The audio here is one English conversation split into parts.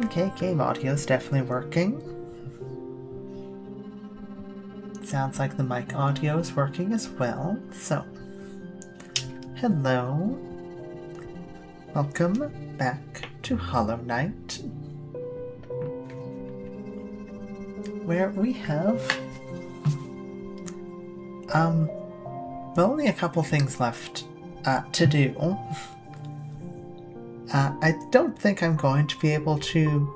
Okay, game audio's definitely working. Sounds like the mic audio is working as well, so... Hello. Welcome back to HollowKnight, where we have, only a couple things left to do. I don't think I'm going to be able to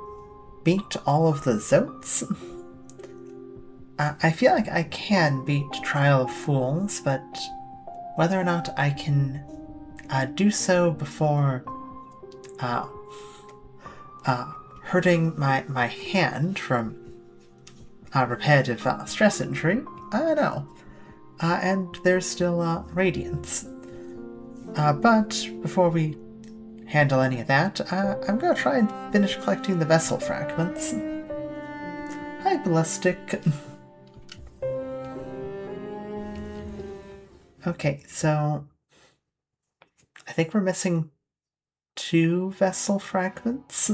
beat all of the Zotes. I feel like I can beat Trial of Fools, but whether or not I can do so before hurting my hand from repetitive stress injury, I don't know. And there's still Radiance. But before we handle any of that, I'm gonna try and finish collecting the Vessel Fragments. Hi, Ballistic. Okay, so I think we're missing 2 Vessel Fragments.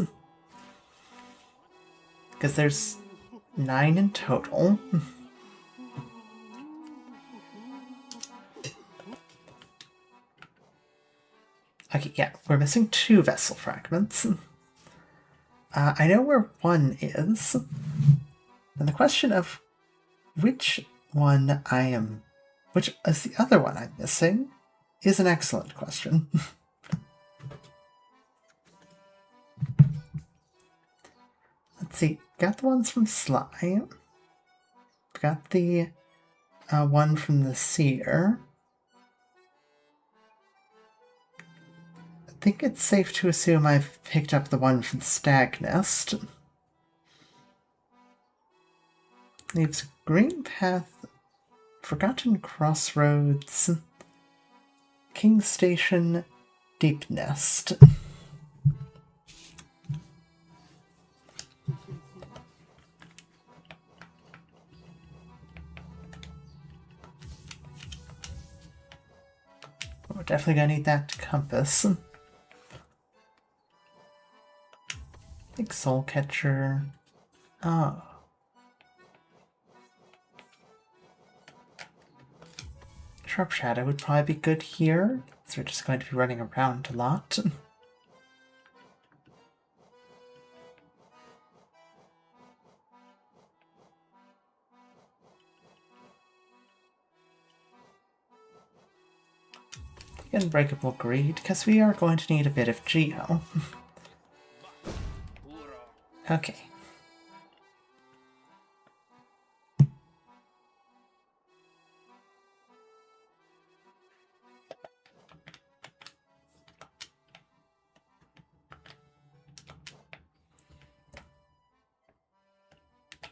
Because there's 9 in total. Okay, yeah, we're missing 2 Vessel Fragments. I know where 1 is. And the question of which is the other one I'm missing is an excellent question. Let's see, got the ones from Slime. Got the one from the Seer. I think it's safe to assume I've picked up the one from the Stag Nest. Leaves Green Path, Forgotten Crossroads, King Station, Deep Nest. We're definitely gonna need that compass. I think Soul Catcher. Oh. Sharp Shadow would probably be good here, so we're just going to be running around a lot. Unbreakable Greed, because we are going to need a bit of Geo. Okay.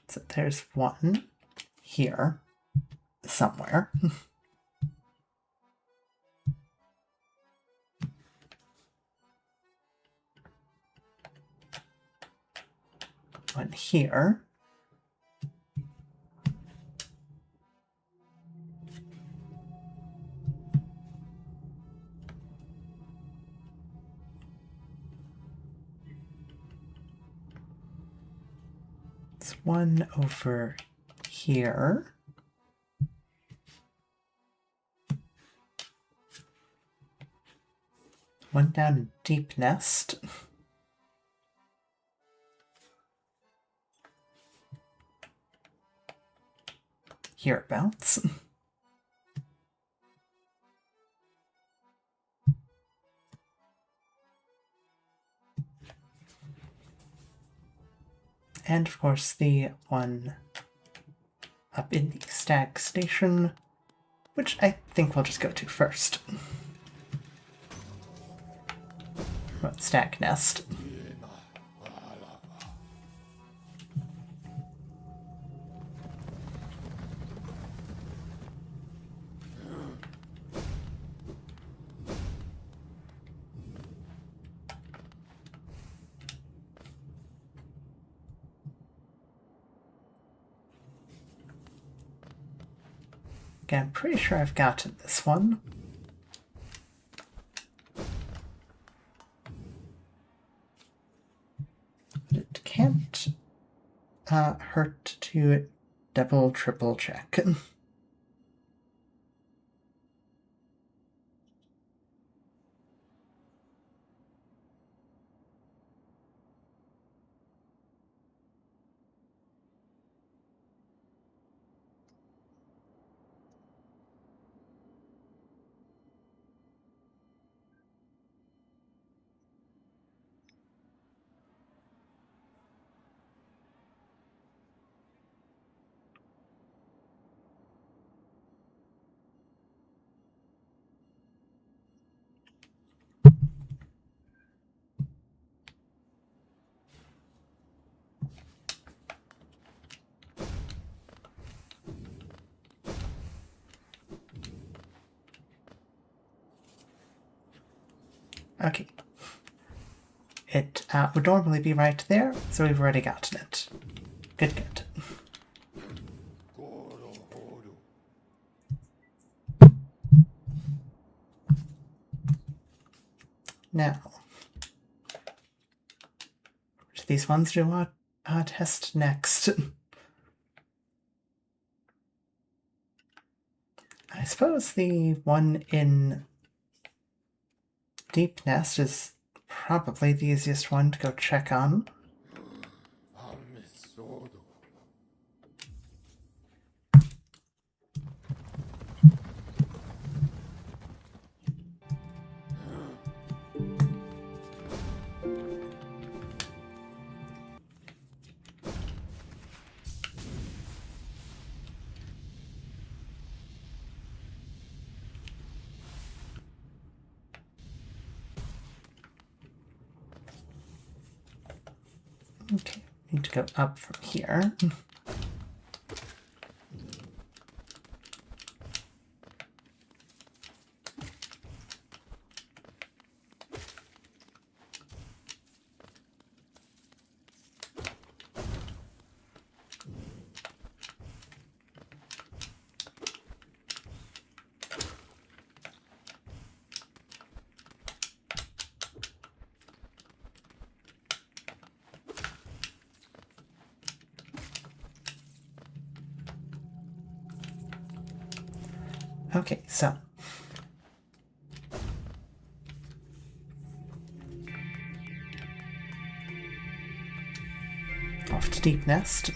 So there's one here somewhere. One here. There's one over here. One down in Deep Nest. Hereabouts. And of course the one up in the Stag Station, which I think we'll just go to first. Well, Stag Nest. Okay, I'm pretty sure I've gotten this one. But it hurt to double, triple check. Okay. It would normally be right there, so we've already gotten it. Good, good. Now, which of these ones do I test next? I suppose the one in Deep Nest is probably the easiest one to go check on. Okay, need to go up from here. Okay, so off to Deep Nest.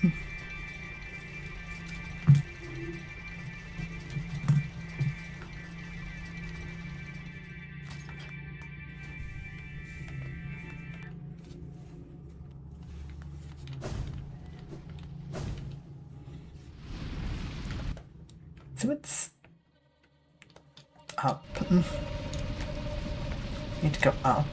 So it's up. Need to go up.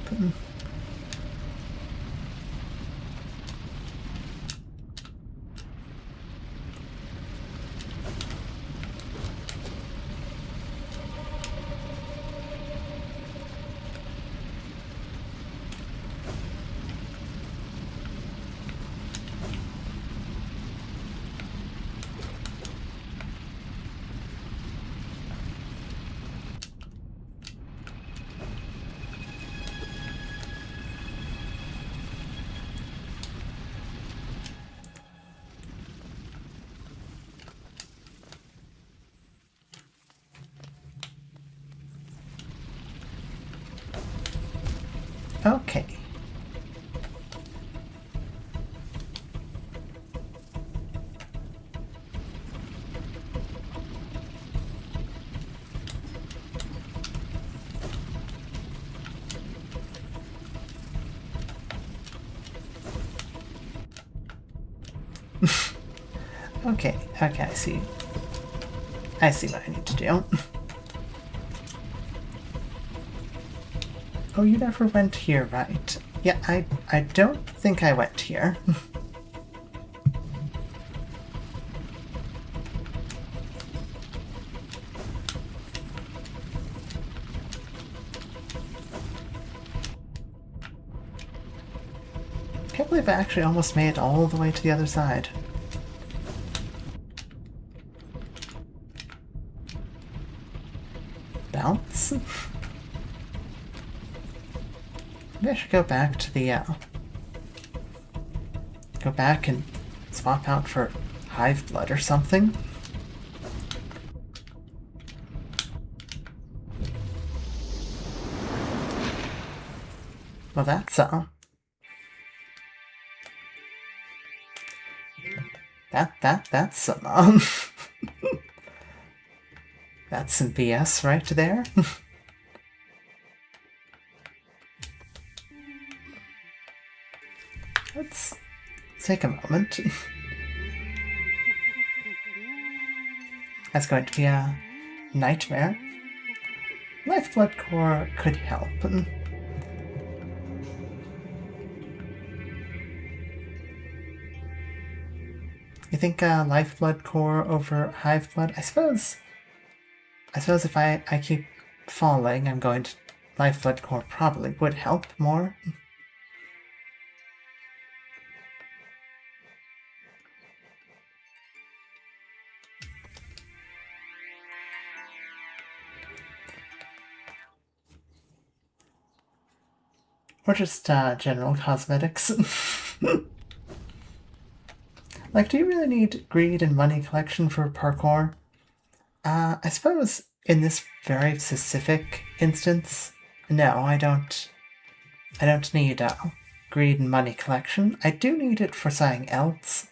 Okay. Okay, I see. I see what I need to do. Oh, you never went here, right? Yeah, I don't think I went here. Can't believe I actually almost made it all the way to the other side. Bounce? Maybe I should go back to the, go back and swap out for hive blood or something. Well, that's that's some that's some BS right there. Let's take a moment. That's going to be a nightmare. Lifeblood Core could help. You think Lifeblood Core over Hive Blood? I suppose if I keep falling, I'm going to... Lifeblood Core probably would help more. Or just general cosmetics. Like, do you really need greed and money collection for parkour? I suppose in this very specific instance, no, I don't need greed and money collection. I do need it for something else.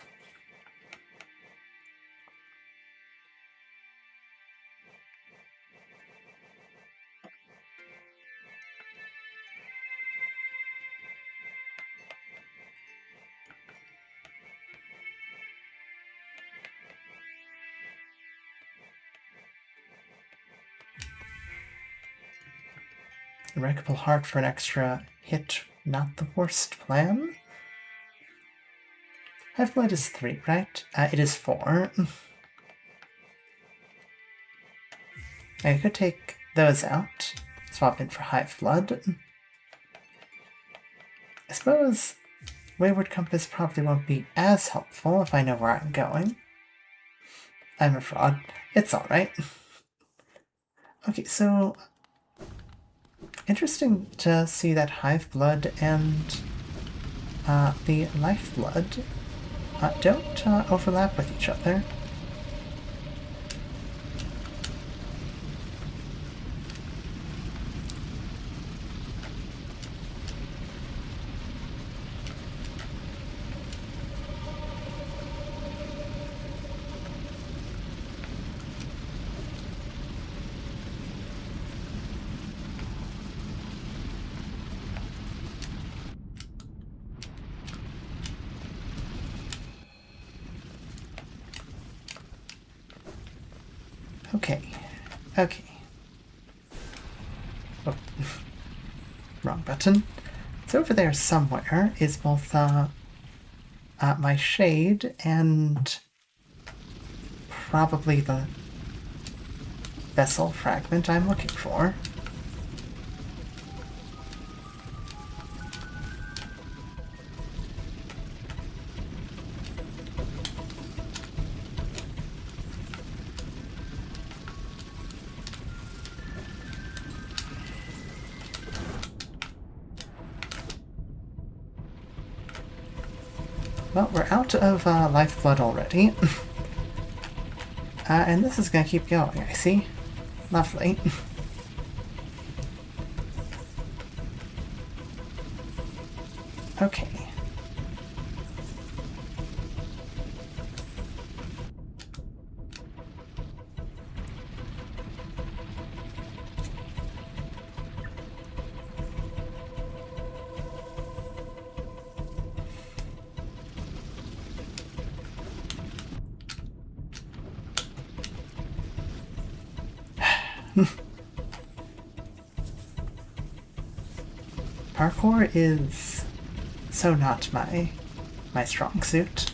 Unbreakable heart for an extra hit, not the worst plan. Hive blood is 3, right? It is 4. I could take those out, swap in for hive blood. I suppose Wayward Compass probably won't be as helpful if I know where I'm going. I'm a fraud. It's alright. Okay, so... interesting to see that hive blood and the lifeblood don't overlap with each other. Okay. Oh. Wrong button. So over there somewhere is both my shade and probably the Vessel Fragment I'm looking for. Well, we're out of lifeblood already. And this is gonna keep going, I see. Lovely. Okay. Parkour is so not my strong suit.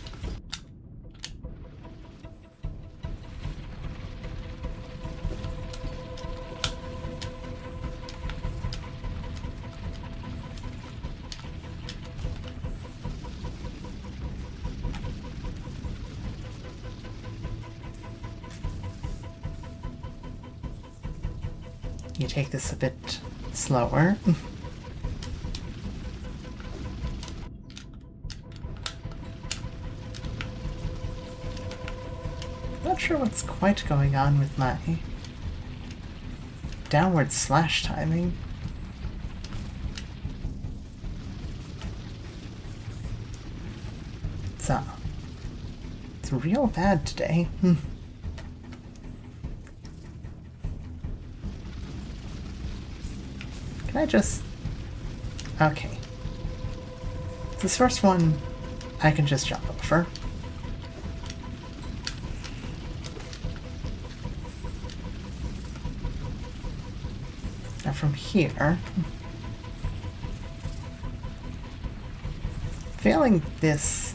You take this a bit slower. not sure what's quite going on with my downward slash timing. It's real bad today. Can I just... Okay. This first one, I can just jump over. Now from here... Failing this...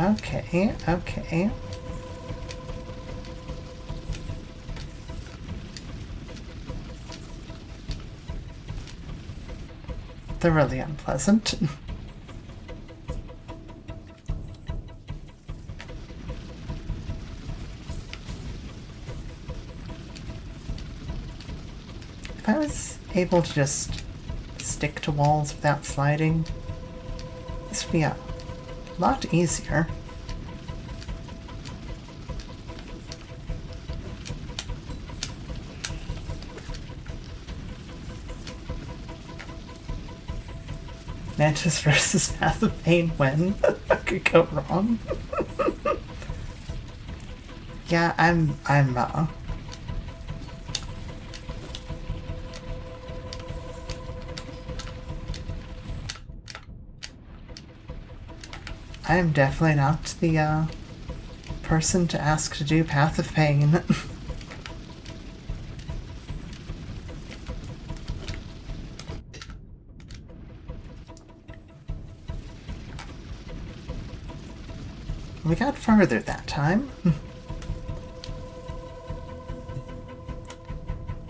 Okay, okay. They're really unpleasant. If I was able to just stick to walls without sliding, this would be a lot easier. Mantis versus Path of Pain when? What could go wrong? Yeah, I'm definitely not the, person to ask to do Path of Pain. We got further that time.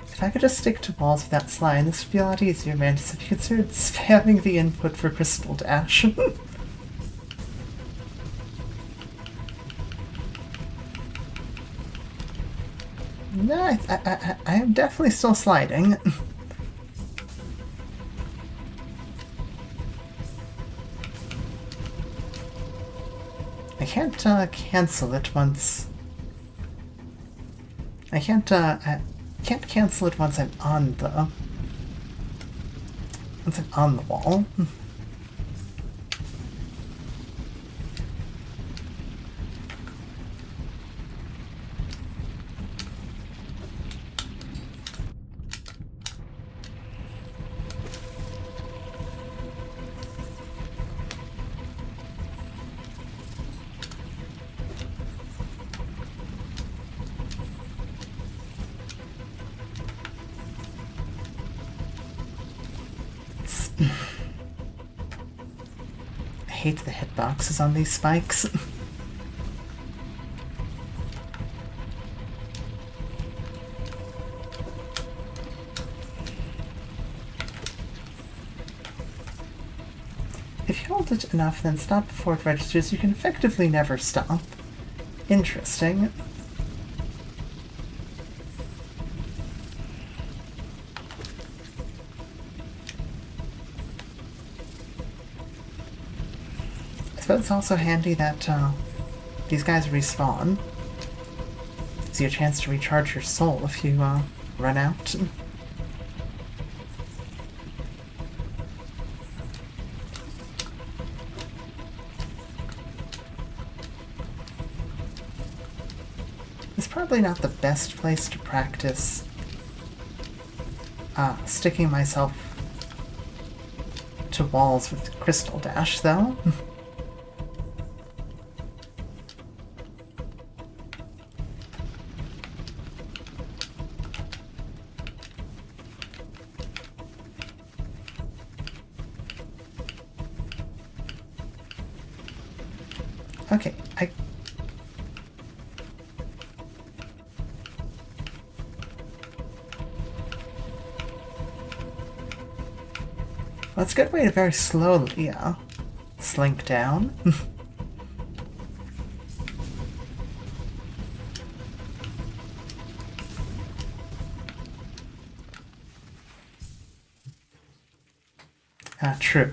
If I could just stick to walls without sliding, this would be a lot easier, Mantis, if you considered spamming the input for Crystal Dash. No, I am definitely still sliding. I can't cancel it once. I can't cancel it once I'm on the wall. I hate the hitboxes on these spikes. If you hold it enough, then stop before it registers, you can effectively never stop. Interesting. I suppose it's also handy that these guys respawn. Gives you a chance to recharge your soul if you run out. It's probably not the best place to practice sticking myself to walls with Crystal Dash, though. Okay, Well, it's a good way to very slowly slink down. True.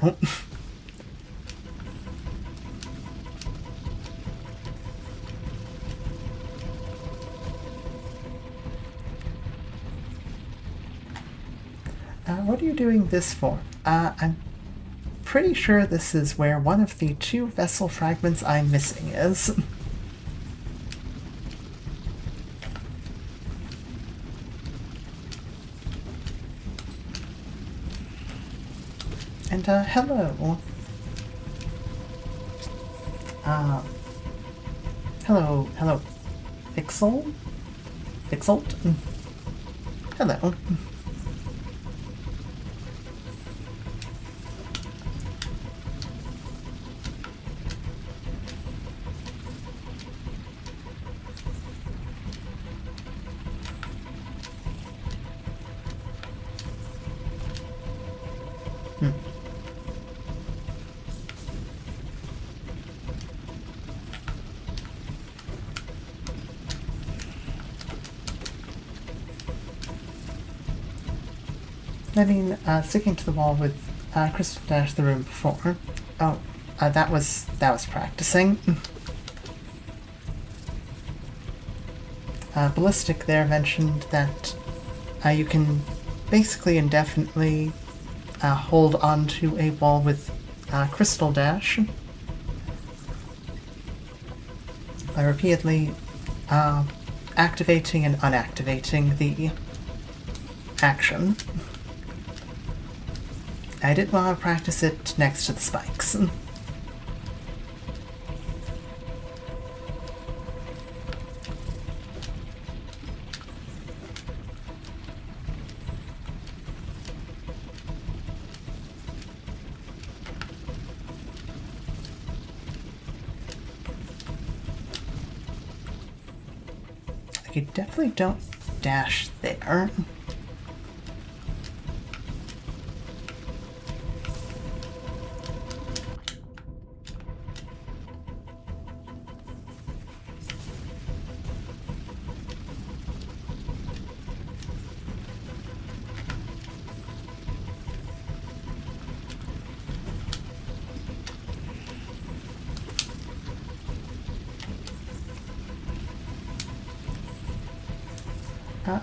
What are you doing this for? I'm pretty sure this is where one of the 2 Vessel Fragments I'm missing is. And, hello. Hello. Vixel? Vixelt? Hello. I mean, sticking to the wall with Crystal Dash the room before. Oh, that was practicing. Ballistic there mentioned that you can basically indefinitely hold onto a wall with Crystal Dash by repeatedly activating and unactivating the action. I did want to practice it next to the spikes. You definitely don't dash there.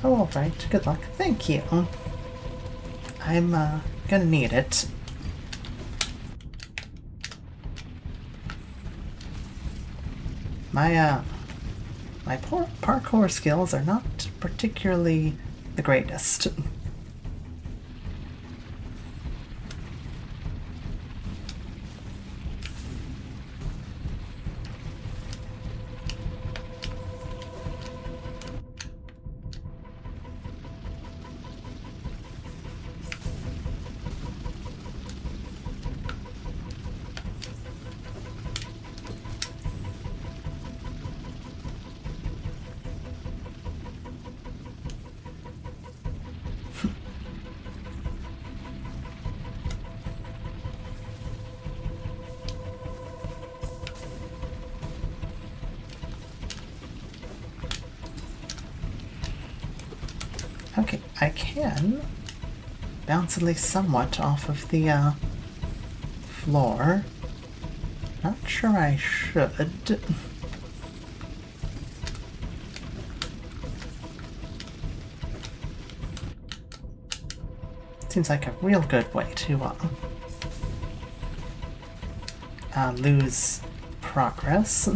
Oh, alright. Good luck. Thank you. I'm, gonna need it. My parkour skills are not particularly the greatest. Okay, I can bounce at least somewhat off of the floor. Not sure I should. Seems like a real good way to lose progress.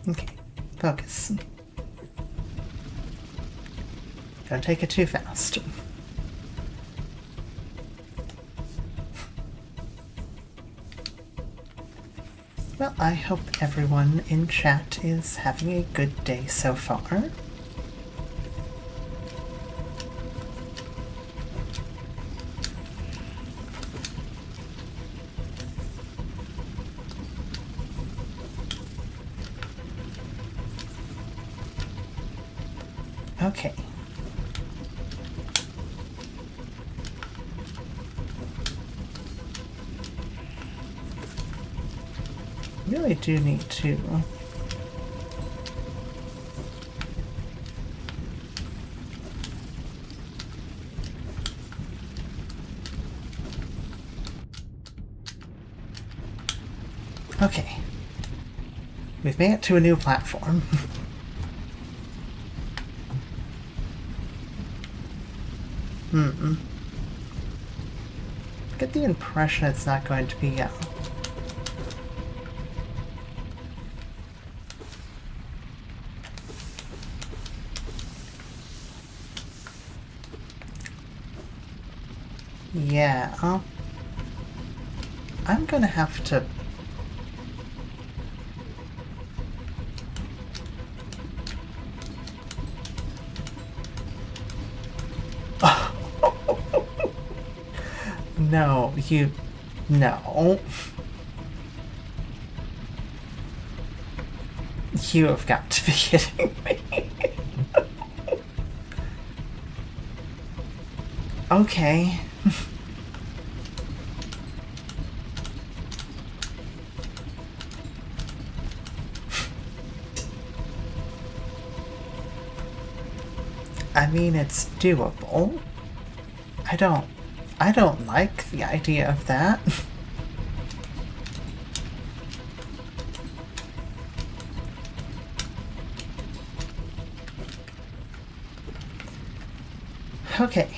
Okay, focus. Don't take it too fast. Well, I hope everyone in chat is having a good day so far. Okay. really do need to... Okay. We've made it to a new platform. Get the impression it's not going to be... Yeah, I'm gonna have to... No, you... No. You have got to be kidding me. Okay. I mean, it's doable. I don't like the idea of that. Okay.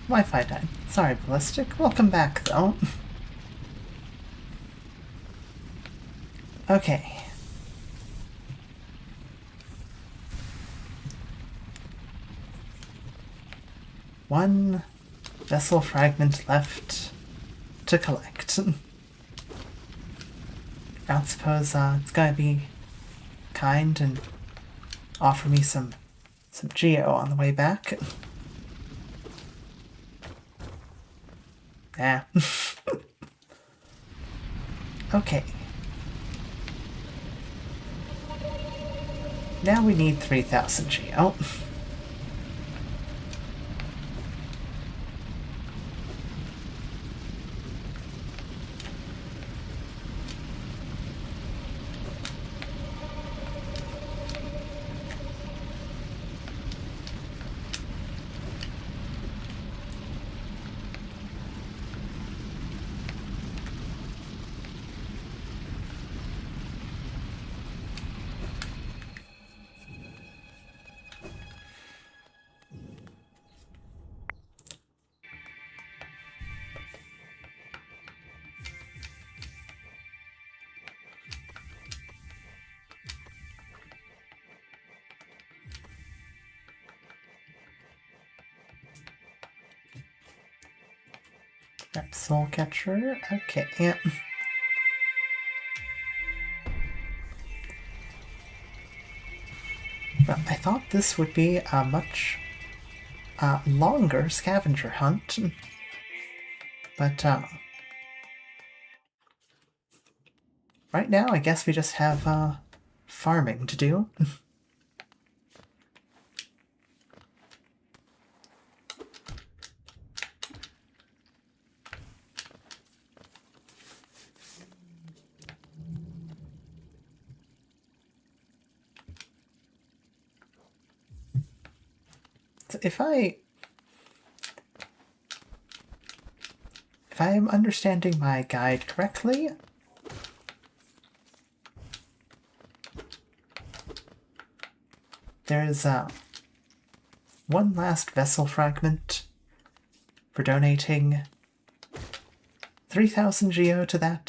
Wi-Fi died. Sorry, Ballistic. Welcome back, though. Okay. One Vessel Fragment left to collect. I don't suppose it's gonna be kind and offer me some geo on the way back. Yeah. Okay. Now we need 3,000 geo. Soul Catcher. Okay, yeah. Well, I thought this would be a much longer scavenger hunt, but right now I guess we just have farming to do. If I am understanding my guide correctly, there's one last Vessel Fragment for donating 3,000 geo to that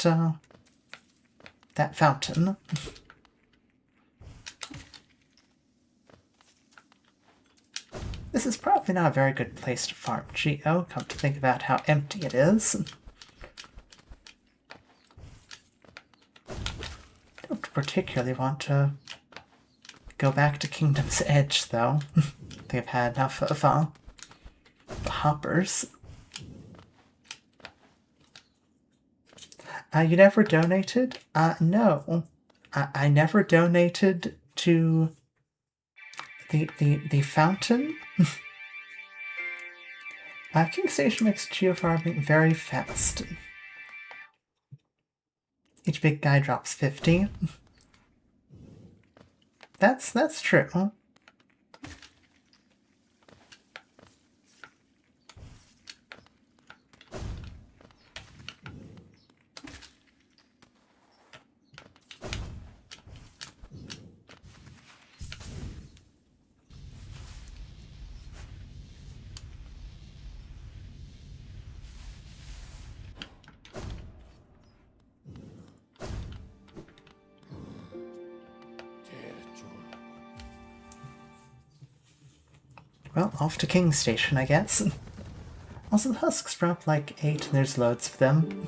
fountain. This is probably not a very good place to farm geo, come to think about how empty it is. Don't particularly want to go back to Kingdom's Edge, though. They've had enough of the hoppers. You never donated? No. I never donated to the fountain. King Station makes geofarming very fast. Each big guy drops 50. That's true. Well, off to King's Station, I guess. Also, the husks drop like 8, and there's loads of them.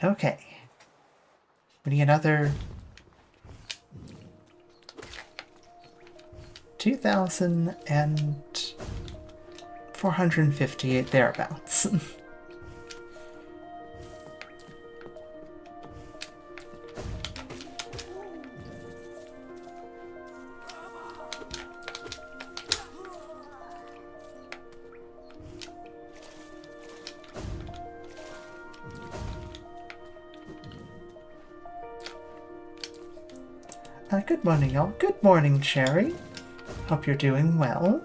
Okay. We need another 2,458 thereabouts. Good morning, y'all. Good morning, Cherry. Hope you're doing well.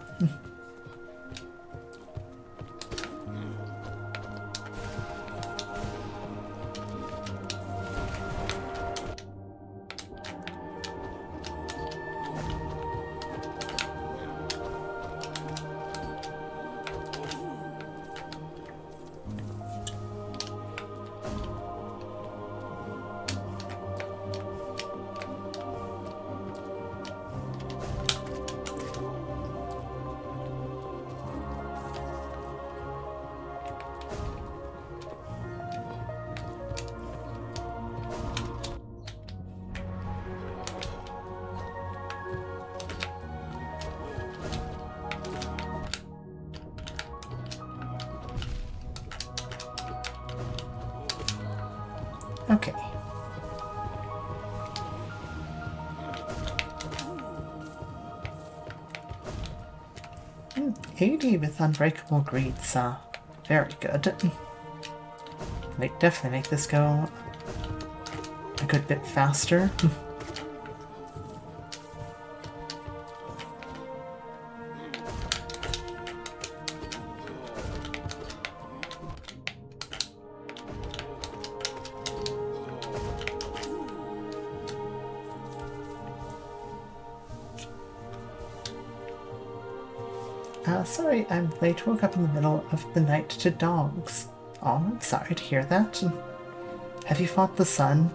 Okay. Mm, 80 with Unbreakable Greed's very good. Definitely make this go a good bit faster. Sorry, I'm late. Woke up in the middle of the night to dogs. Oh, I'm sorry to hear that. Have you fought the sun?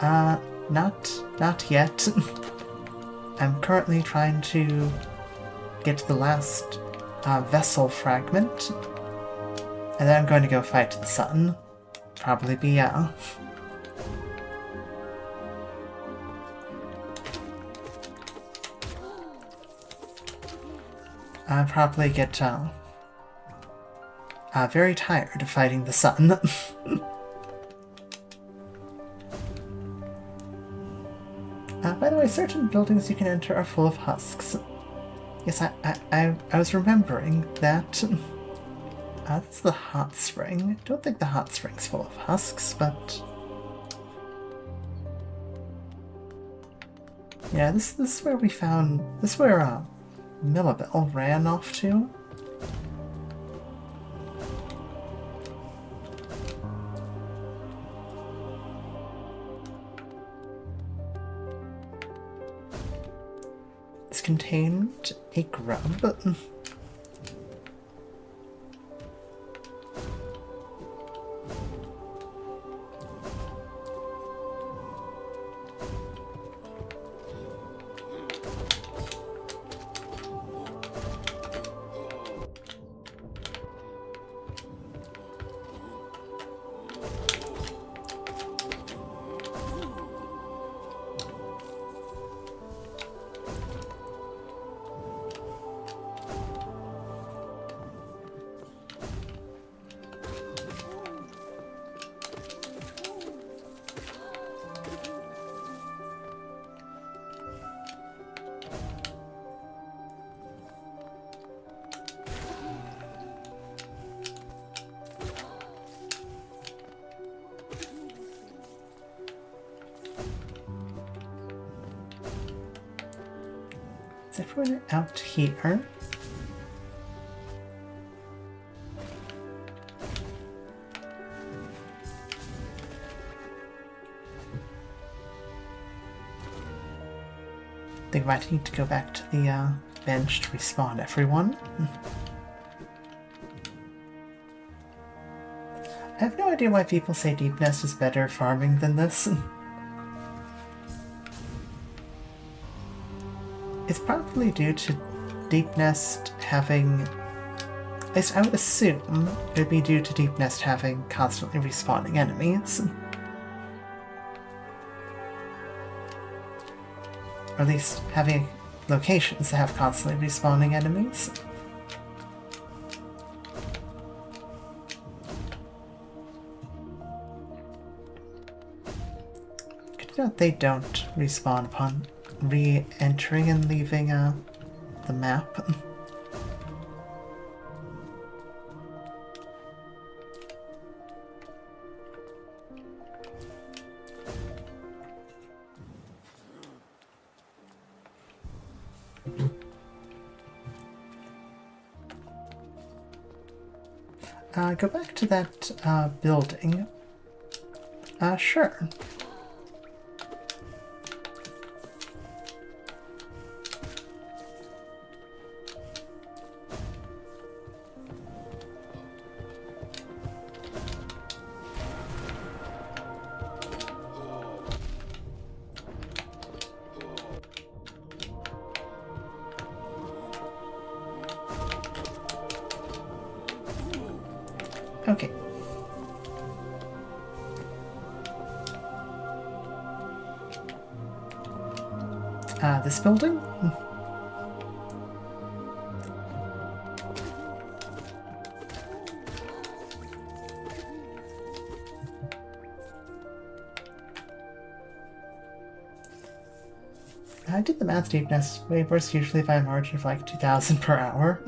Not yet. I'm currently trying to get to the last Vessel Fragment, and then I'm going to go fight the sun. Probably be, I'll probably get very tired of fighting the sun. By the way, certain buildings you can enter are full of husks. Yes, I was remembering that. That's the hot spring. I don't think the hot spring's full of husks, but... Yeah, this is where we found... This is where, Millabelle ran off to. This contained a grub. everyone out here. They might need to go back to the bench to respawn everyone. I have no idea why people say Deep Nest is better farming than this. It's probably due to Deep Nest having... At least I would assume it would be due to Deep Nest having constantly respawning enemies. Or at least having locations that have constantly respawning enemies. Good to note they don't respawn upon re-entering and leaving the map. Go back to that building. Sure. Okay. This building? I did the math. Deep Nest way worse usually by a margin of like 2,000 per hour.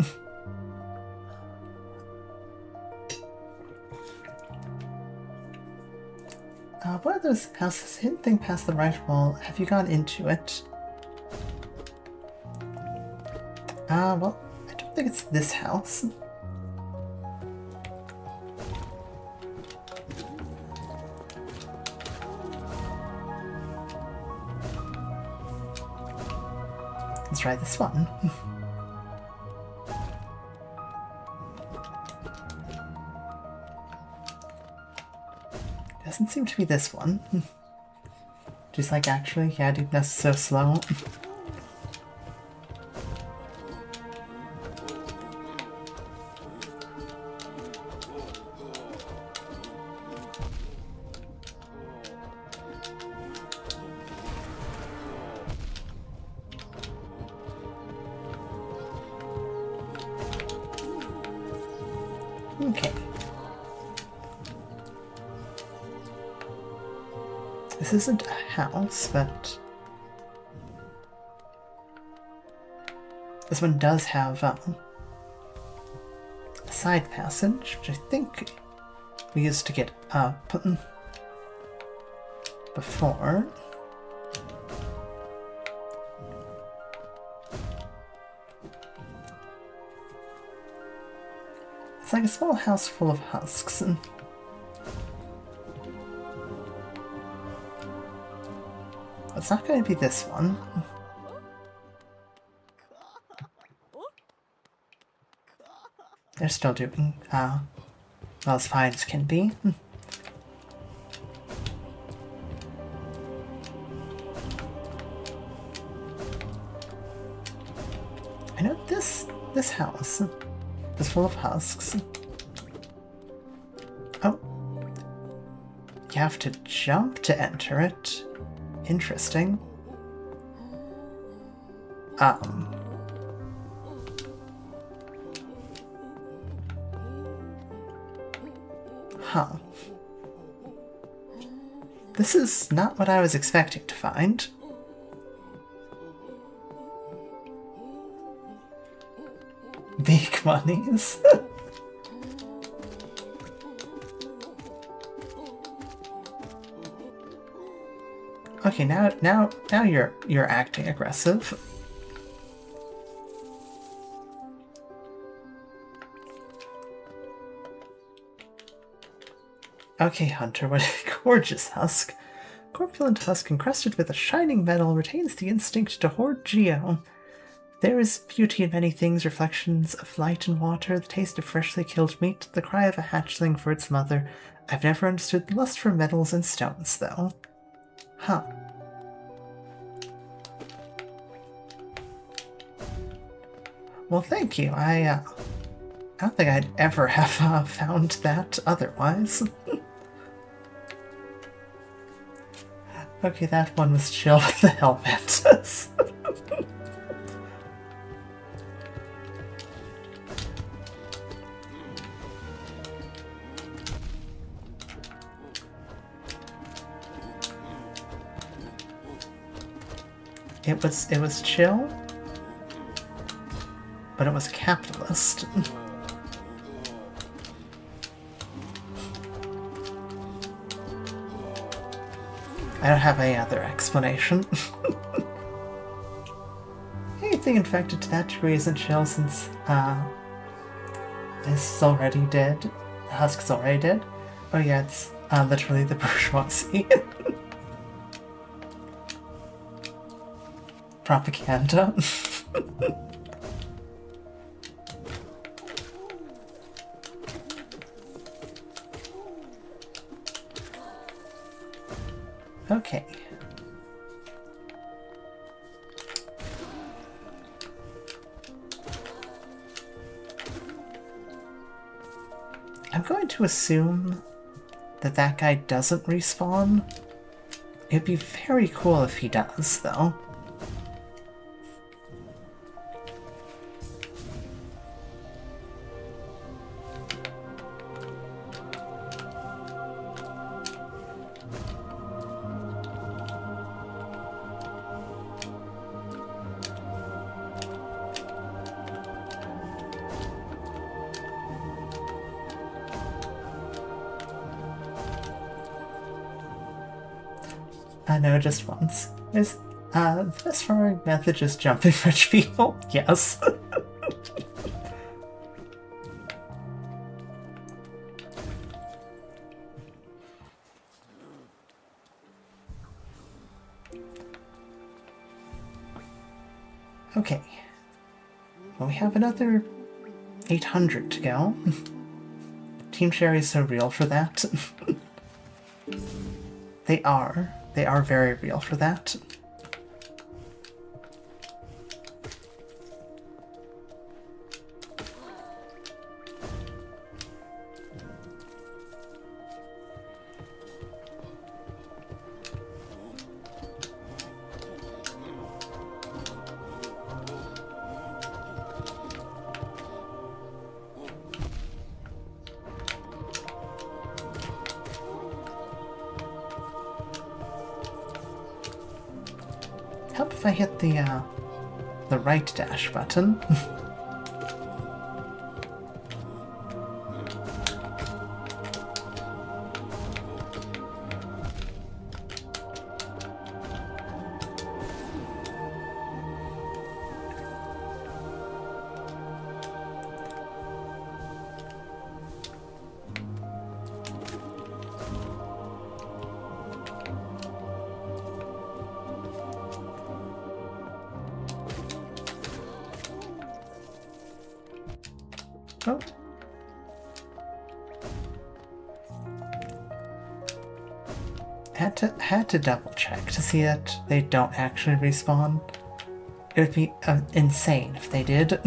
What are those houses? Hidden thing past the right wall. Have you gone into it? Well, I don't think it's this house. Let's try this one. Doesn't seem to be this one. Just like actually, yeah, Deep Nest is so slow. Okay. This isn't a house, but this one does have a side passage, which I think we used to get up before. It's like a small house full of husks. It's not going to be this one. They're still doing well as fine as can be. I know this house is full of husks. Oh. You have to jump to enter it. Interesting. Huh. This is not what I was expecting to find. Big monies. Okay, now you're acting aggressive. Okay, Hunter, what a gorgeous husk. Corpulent husk encrusted with a shining metal retains the instinct to hoard geo. There is beauty in many things, reflections of light and water, the taste of freshly killed meat, the cry of a hatchling for its mother. I've never understood the lust for metals and stones, though. Huh. Well, thank you. I don't think I'd ever have found that otherwise. Okay, that one was chill with the helmet. It was chill, but it was capitalist. I don't have any other explanation. Anything infected to that degree isn't chill since this is already dead. The husk is already dead. Oh yeah, it's literally the bourgeoisie. Propaganda. Okay. I'm going to assume that that guy doesn't respawn. It'd be very cool if he does, though. I know, just once. Is the best farming method just jumping rich people? Yes. Okay. Well, we have another 800 to go. Team Sherry is so real for that. They are. They are very real for that. Help if I hit the right dash button. Oh. Had to double check to see that they don't actually respawn. It would be insane if they did.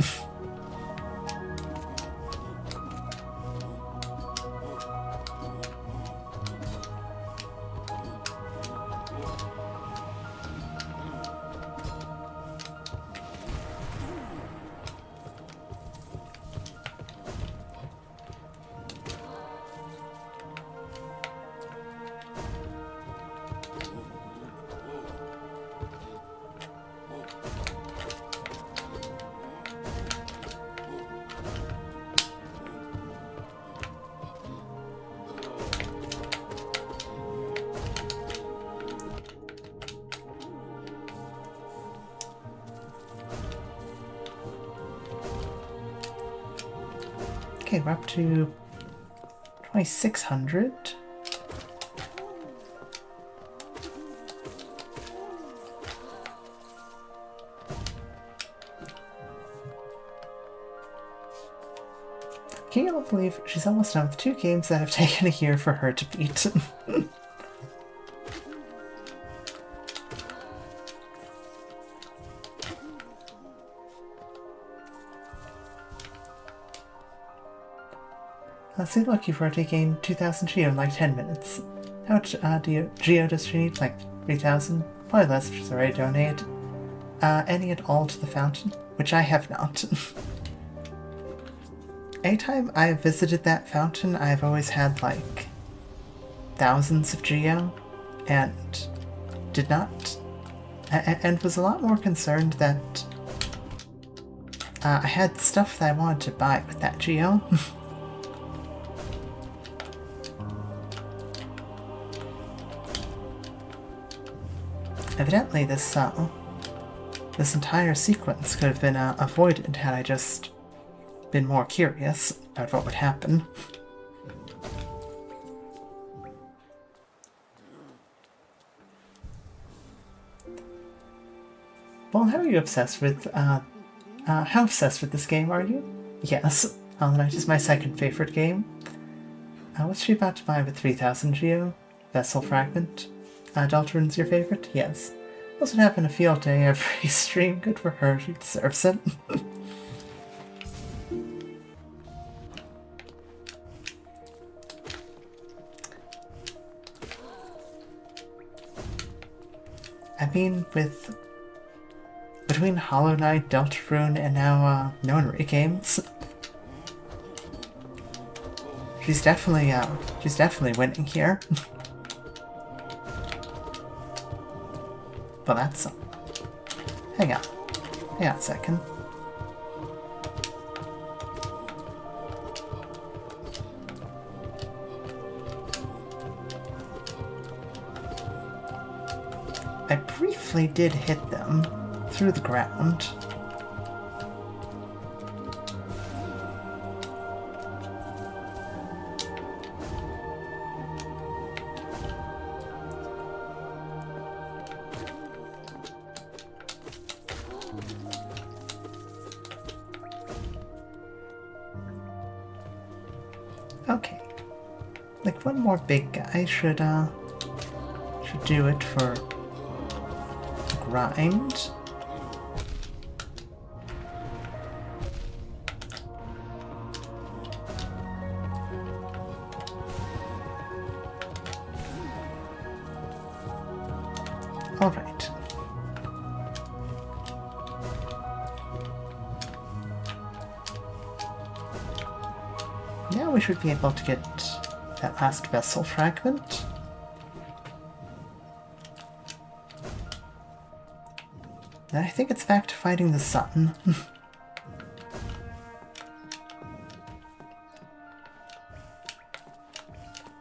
Okay, we're up to 2600. can't believe she's almost done with 2 games that have taken a year for her to beat. Let's see, look, you've already gained 2,000 Geo in like 10 minutes. How much Geo does she need? Like 3,000? Probably less, she's already donated. Any at all to the fountain? Which I have not. Anytime I have visited that fountain, I've always had like thousands of Geo, and did not, and was a lot more concerned that I had stuff that I wanted to buy with that Geo. Evidently, this entire sequence could have been avoided had I just been more curious about what would happen. Well, how are you obsessed with, how obsessed with this game are you? Yes, HollowKnight is my second favorite game. What's she about to buy with 3,000 Geo? Vessel Fragment? Deltarune's your favorite? Yes. Doesn't happen a field day every stream. Good for her, she deserves it. I mean, between HollowKnight, Deltarune, and now Nonary games, she's definitely winning here. But that's... Hang on a second. I briefly did hit them through the ground. Okay. Like one more big guy should do it for grind. All right. Now we should be able to get that last Vessel Fragment. And I think it's back to fighting the sun.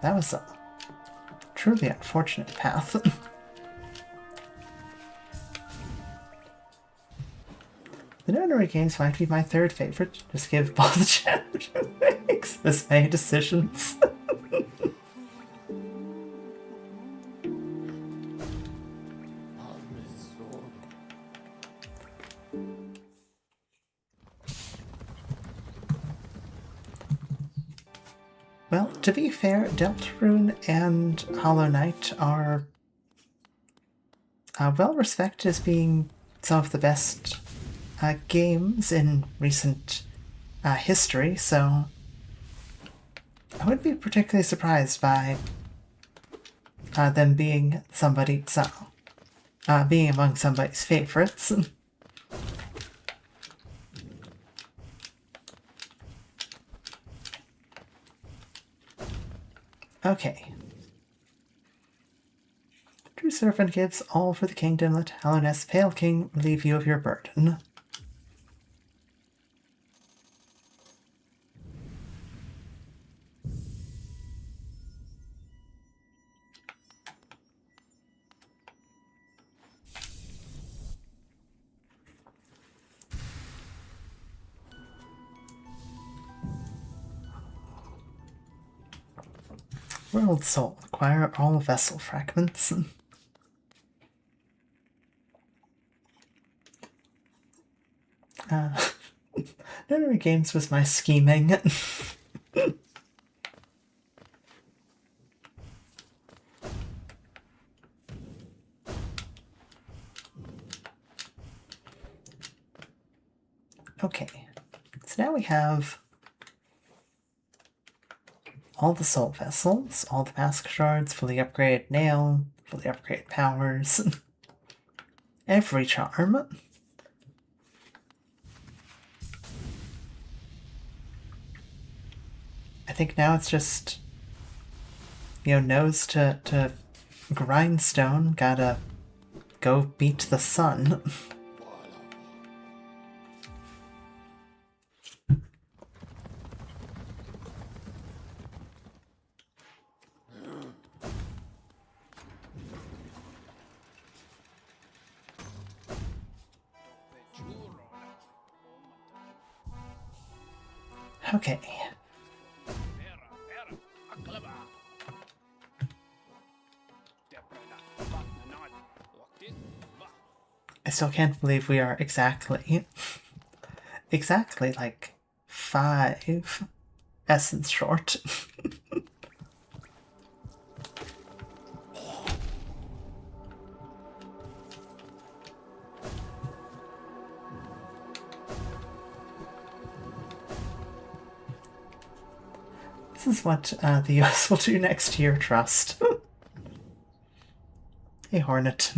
That was a truly unfortunate path. The Nonary games might be my third favorite. Just give Paul the challenge who makes this many decisions. Well, to be fair, Deltarune and HollowKnight are well respected as being some of the best games in recent history, so I wouldn't be particularly surprised by them being being among somebody's favorites. Okay. True servant gives all for the kingdom. Let Hallownest's pale king relieve you of your burden. World Soul. Acquire all Vessel Fragments. Nonary Games was my scheming. Okay, so now we have all the soul vessels, all the mask shards, fully upgraded nail, fully upgraded powers, every charm. I think now it's just, nose to grindstone, gotta go beat the sun. Okay. I still can't believe we are exactly like 5 essence short. This is what the US will do next year, trust. Hey, Hornet.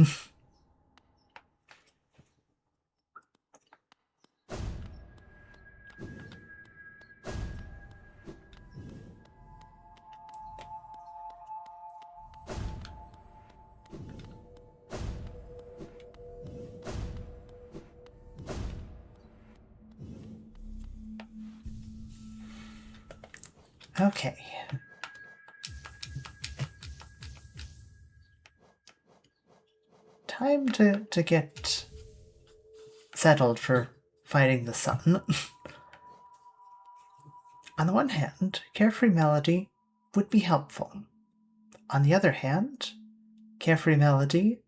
Okay. Time to get settled for fighting the sun. On the one hand, Carefree Melody would be helpful. On the other hand, Carefree Melody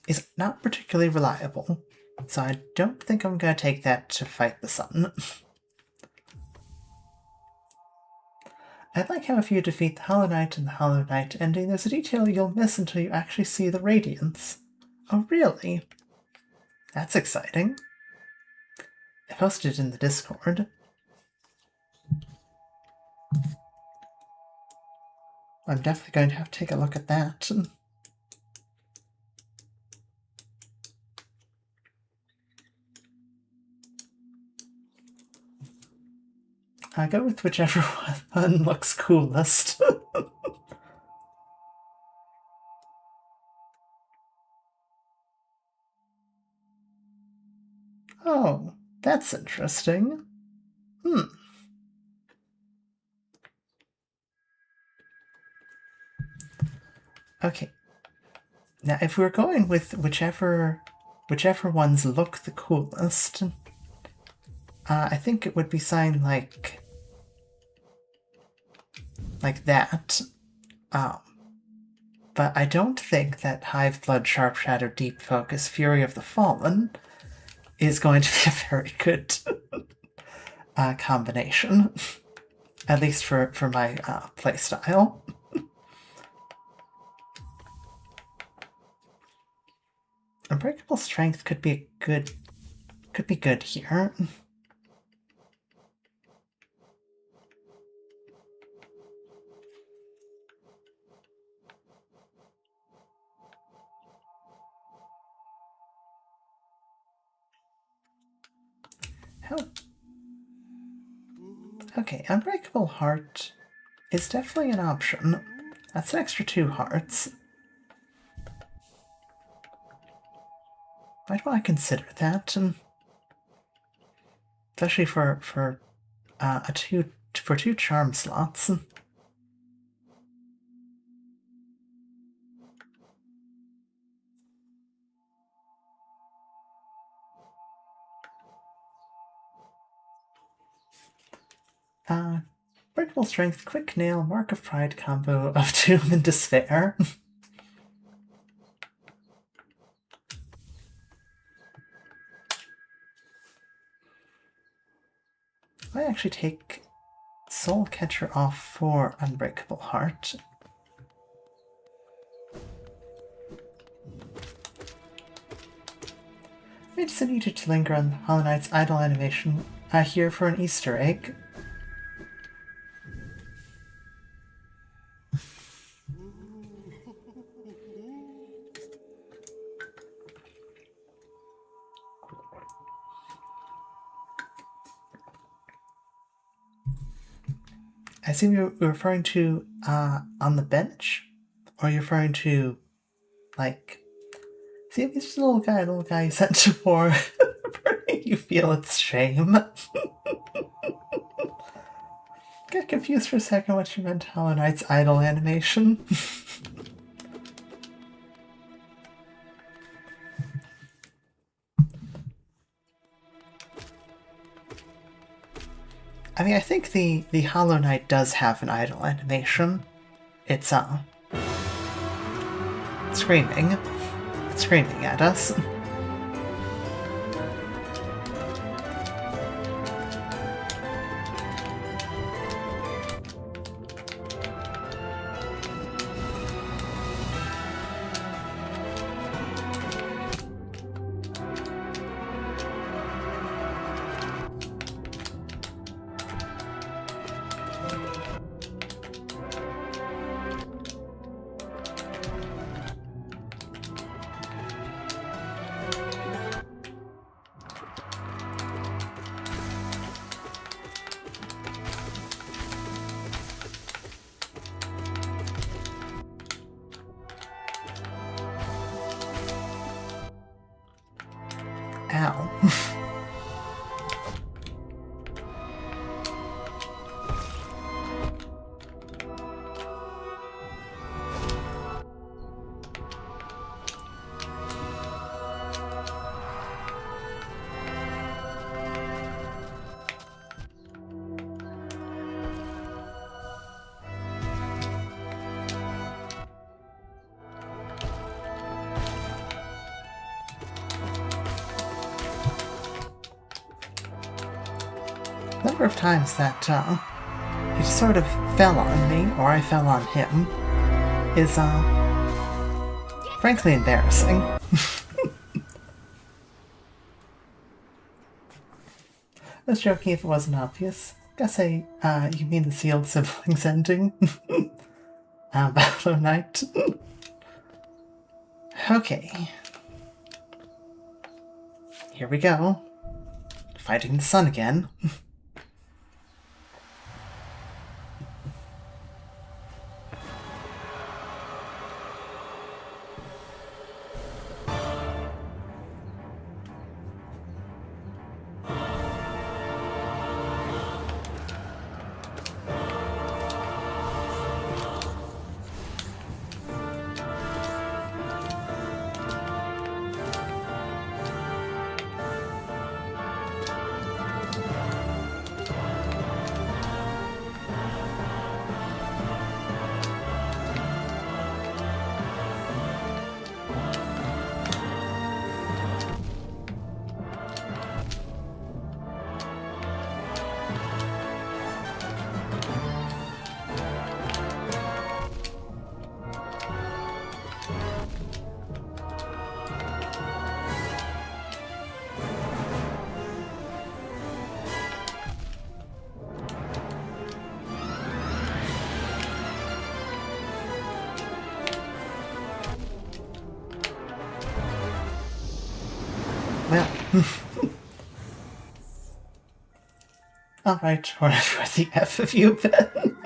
is not particularly reliable, so I don't think I'm gonna take that to fight the sun. I like how if you defeat the HollowKnight and the HollowKnight ending, there's a detail you'll miss until you actually see the radiance. Oh, really? That's exciting. I posted it in the Discord. I'm definitely going to have to take a look at that. I go with whichever one looks coolest. Oh, that's interesting. Okay. Now, if we're going with whichever ones look the coolest, I think it would be something like that. But I don't think that Hive Blood, Sharp Shadow, Deep Focus, Fury of the Fallen is going to be a very good combination. At least for my playstyle. Unbreakable Strength could be good here. How? Okay, Unbreakable Heart is definitely an option. That's an extra 2 hearts. Might want to consider that, especially for 2 charm slots. Breakable Strength, Quick Nail, Mark of Pride combo of Doom and Despair. I actually take Soul Catcher off for Unbreakable Heart. I just need you to linger on HollowKnight's idle animation here for an Easter egg. I assume you're referring to on the bench? Or you're referring to, like... See, he's just a little guy you sent to war. You feel its shame. Got confused for a second what you meant HollowKnight's idle animation. I mean, I think the HollowKnight does have an idle animation. It's, screaming. It's screaming at us. Ow. The number of times that he just sort of fell on me, or I fell on him, is frankly embarrassing. I was joking if it wasn't obvious. Guess you mean the sealed siblings ending? HollowKnight. Okay. Here we go. Fighting the sun again. Well, alright, where the F have you been?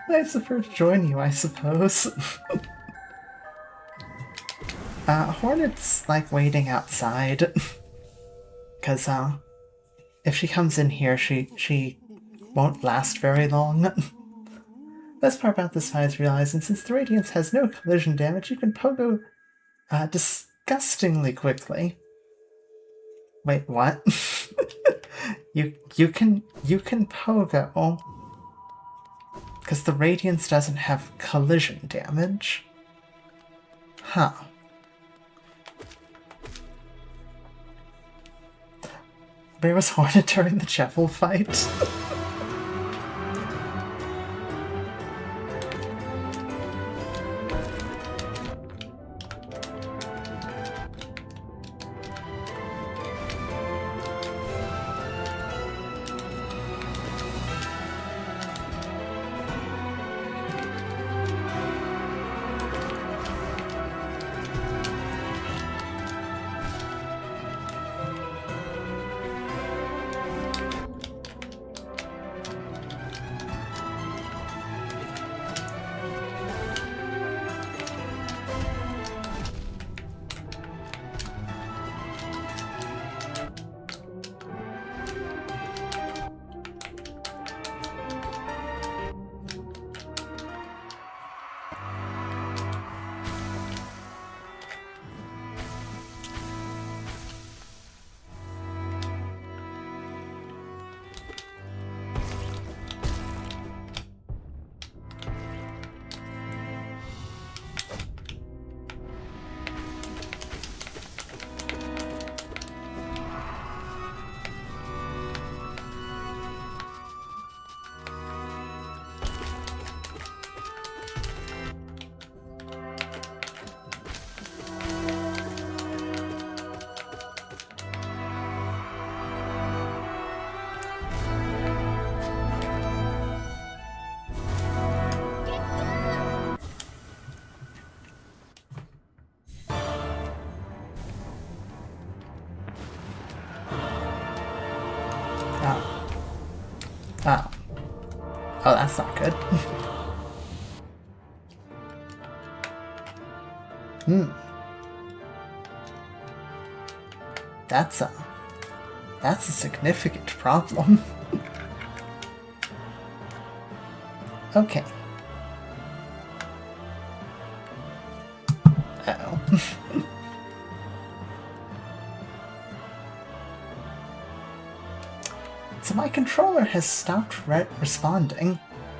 Nice of her to join you, I suppose. Hornet's like waiting outside. Cause, if she comes in here, she won't last very long. Best part about this fight is realizing since the Radiance has no collision damage, you can pogo disgustingly quickly. Wait, what? you can pogo because the Radiance doesn't have collision damage. Huh. Where was Hornet during the Chapel fight? Oh, that's not good. That's a significant problem. Okay. Uh-oh. So my controller has stopped responding.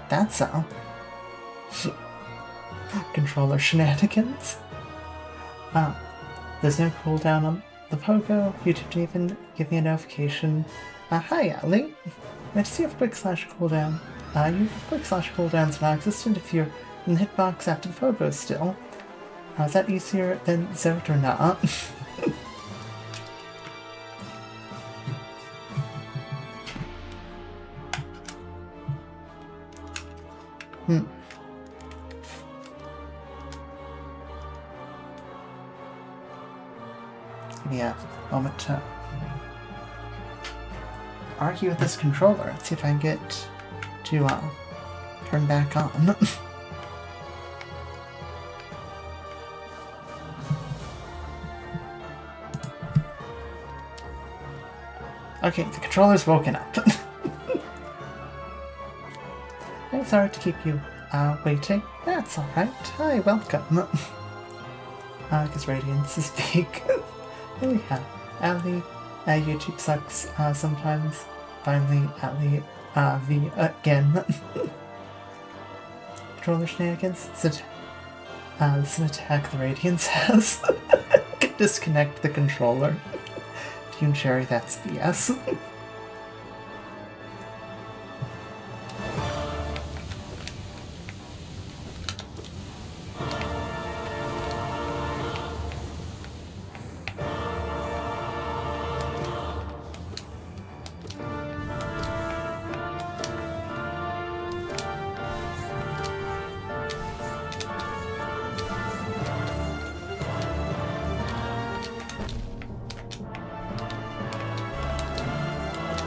That's all. Controller shenanigans. There's no cooldown on the Pogo. YouTube didn't even give me a notification. Hi, Ali. Nice to see you have quick slash cooldown. Quick slash cooldowns are non-existent if you're in the hitbox after the Pogo still. Is that easier than Zote or not? Give me a moment to argue with this controller. Let's see if I can get to turn back on. Okay, the controller's woken up. I'm sorry to keep you waiting. That's alright. Hi, welcome. Because Radiance is big. Oh yeah, Ali, YouTube sucks sometimes. Finally, Ali, V again. Controller shenanigans? This is an attack the Radiance has. Disconnect the controller. Tune Cherry, that's BS.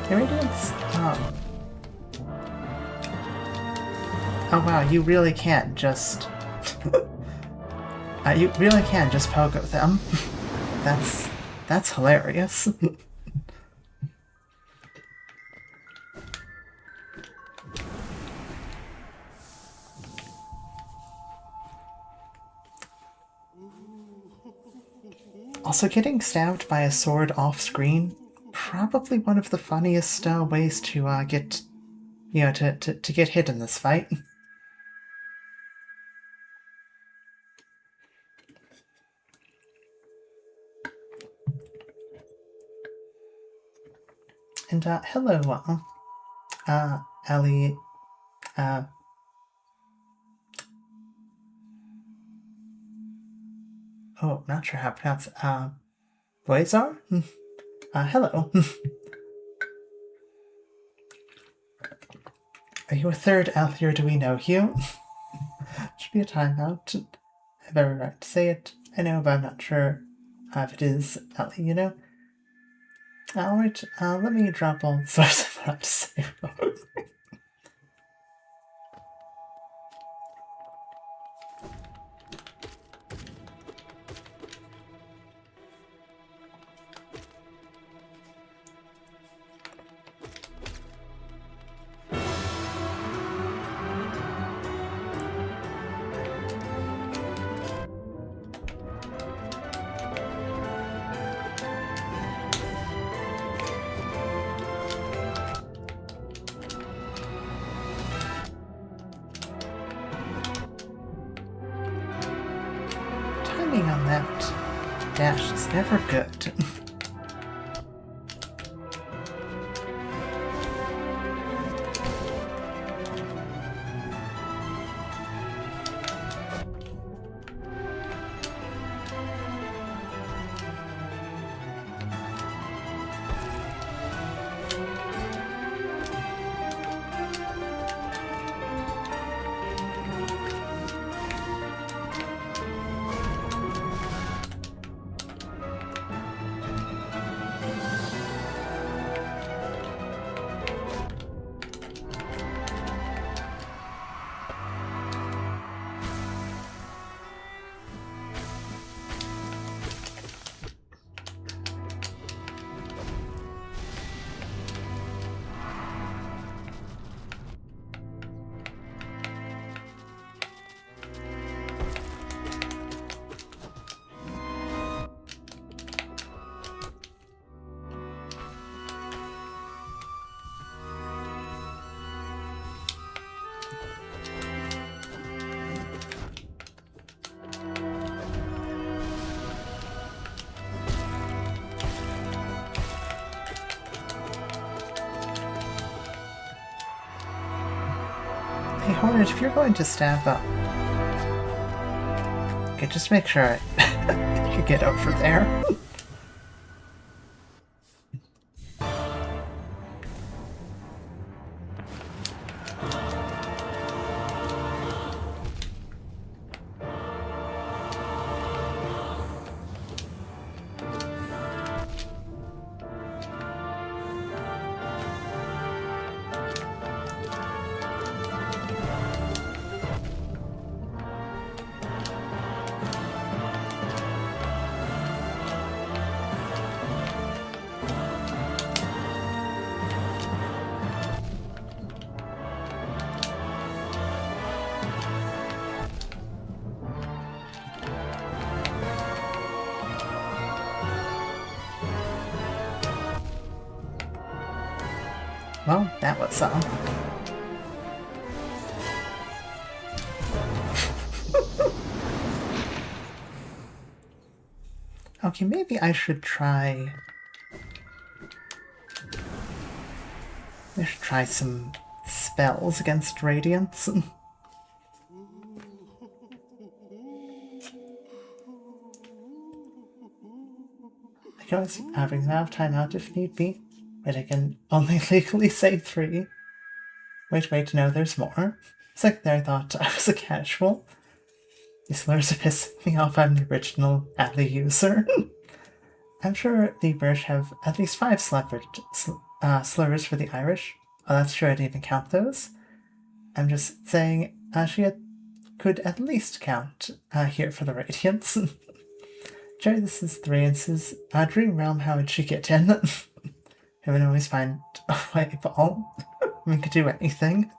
Radiance? Oh wow, you really can't just... you really can just pogo them. That's hilarious. Also, getting stabbed by a sword off-screen, probably one of the funniest ways to get, to get hit in this fight. And hello, Ellie. Oh, not sure how to pronounce it. Boazar? Hello. Are you a third Ellie, or do we know you? Should be a timeout. I have every right to say it. I know, but I'm not sure if it is Ellie, you know? Alright, let me drop all the sources I have to say about it. On that dash is never good. Hornet, if you're going to stab up... Okay, just make sure I you get over there. Well, that was some. Okay, maybe I should try... I should try some spells against Radiance. I can always bring them out of timeout if need be. But I can only legally say 3. Wait, no, there's more. It's like there I thought I was a casual. These slurs are pissing me off. I'm the original alley user. I'm sure the British have at least 5 slurs for the Irish. Oh, that's true, I didn't even count those. I'm just saying she could at least count here for the Radiance. Jerry, this is 3, and this is Dream Realm, how would she get in? I would always find a way, Paul. We could do anything.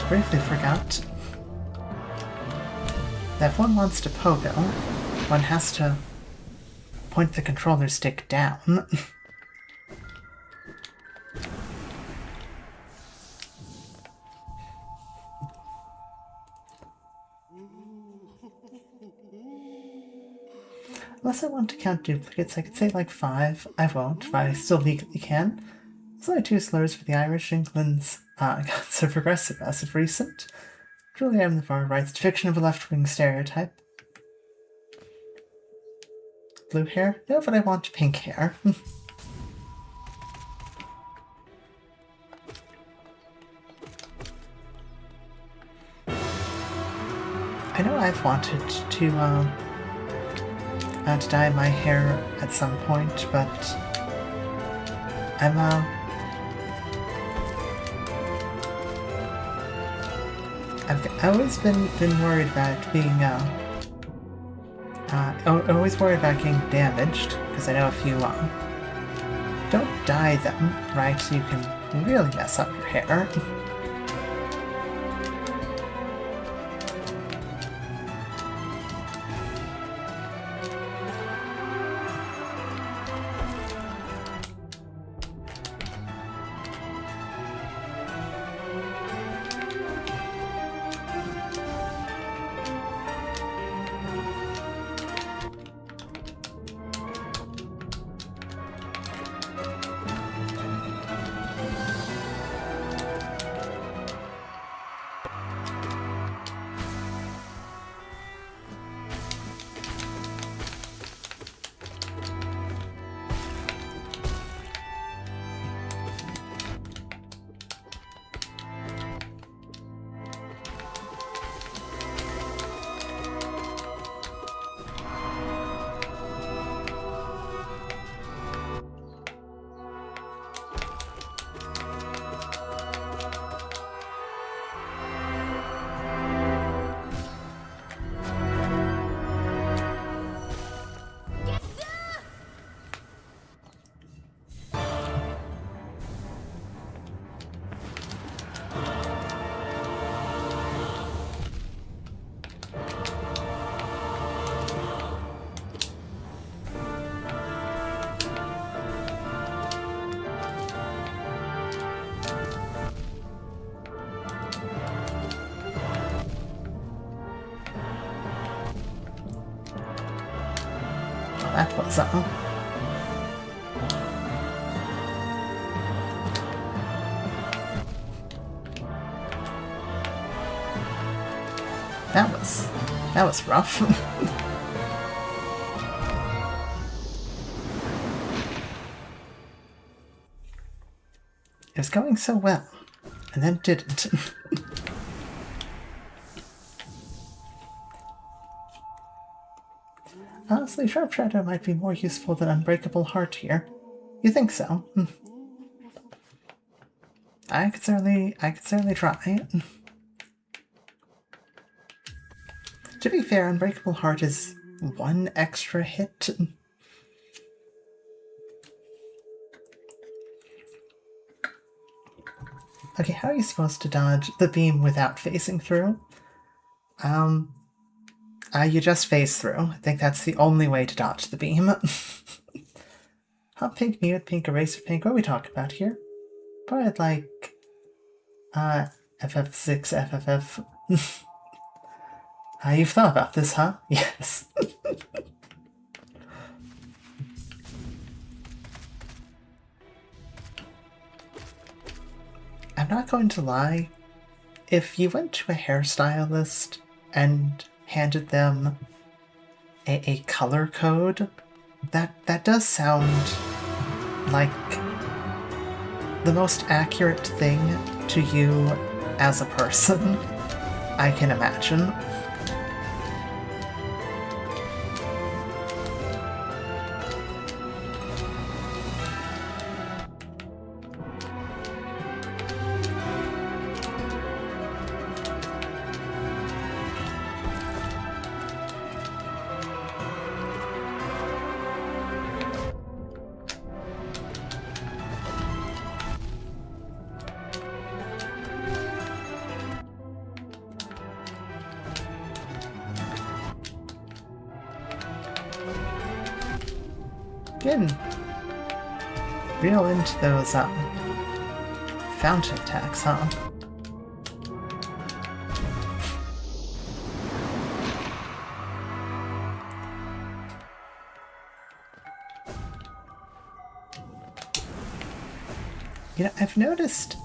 Briefly forgot that if one wants to pogo, one has to point the controller stick down. Unless I want to count duplicates, I could say like 5. I won't, but I still legally can. There's only 2 slurs for the Irish. England's got so progressive as of recent. Truly I'm the far right's depiction of a left-wing stereotype. Blue hair? No, but I want pink hair. I know I've wanted to dye my hair at some point, but I've always been worried about being, always worried about getting damaged, because I know if you, don't dye them, right, you can really mess up your hair. That was something. That was rough. It was going so well, and then it didn't. Honestly, Sharp Shadow might be more useful than Unbreakable Heart here. You think so? I could certainly try. To be fair, Unbreakable Heart is one extra hit. Okay, how are you supposed to dodge the beam without facing through? You just phase through. I think that's the only way to dodge the beam. Hot pink, mute pink, eraser pink. What are we talking about here? Probably like, FF6, FFF. You've thought about this, huh? Yes. I'm not going to lie. If you went to a hairstylist and handed them a color code, that does sound like the most accurate thing to you as a person I can imagine. Getting real into those fountain attacks, huh? You know, I've noticed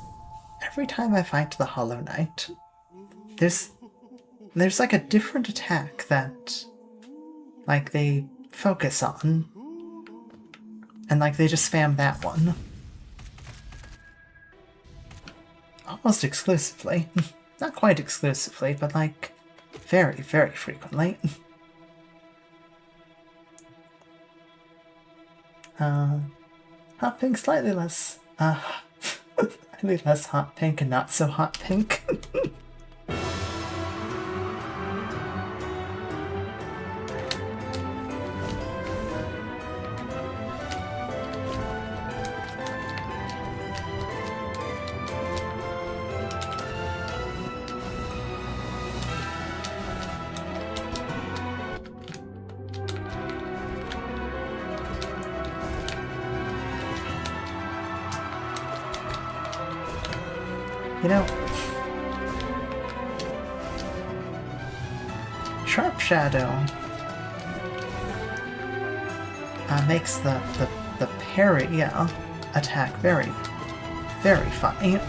every time I fight the HollowKnight, there's like a different attack that, like, they focus on. And, like, they just spam that one. Almost exclusively. Not quite exclusively, but, like, very, very frequently. Hot pink, slightly less, slightly less hot pink and not so hot pink. You know, Sharp Shadow makes the parry, attack very, very funny.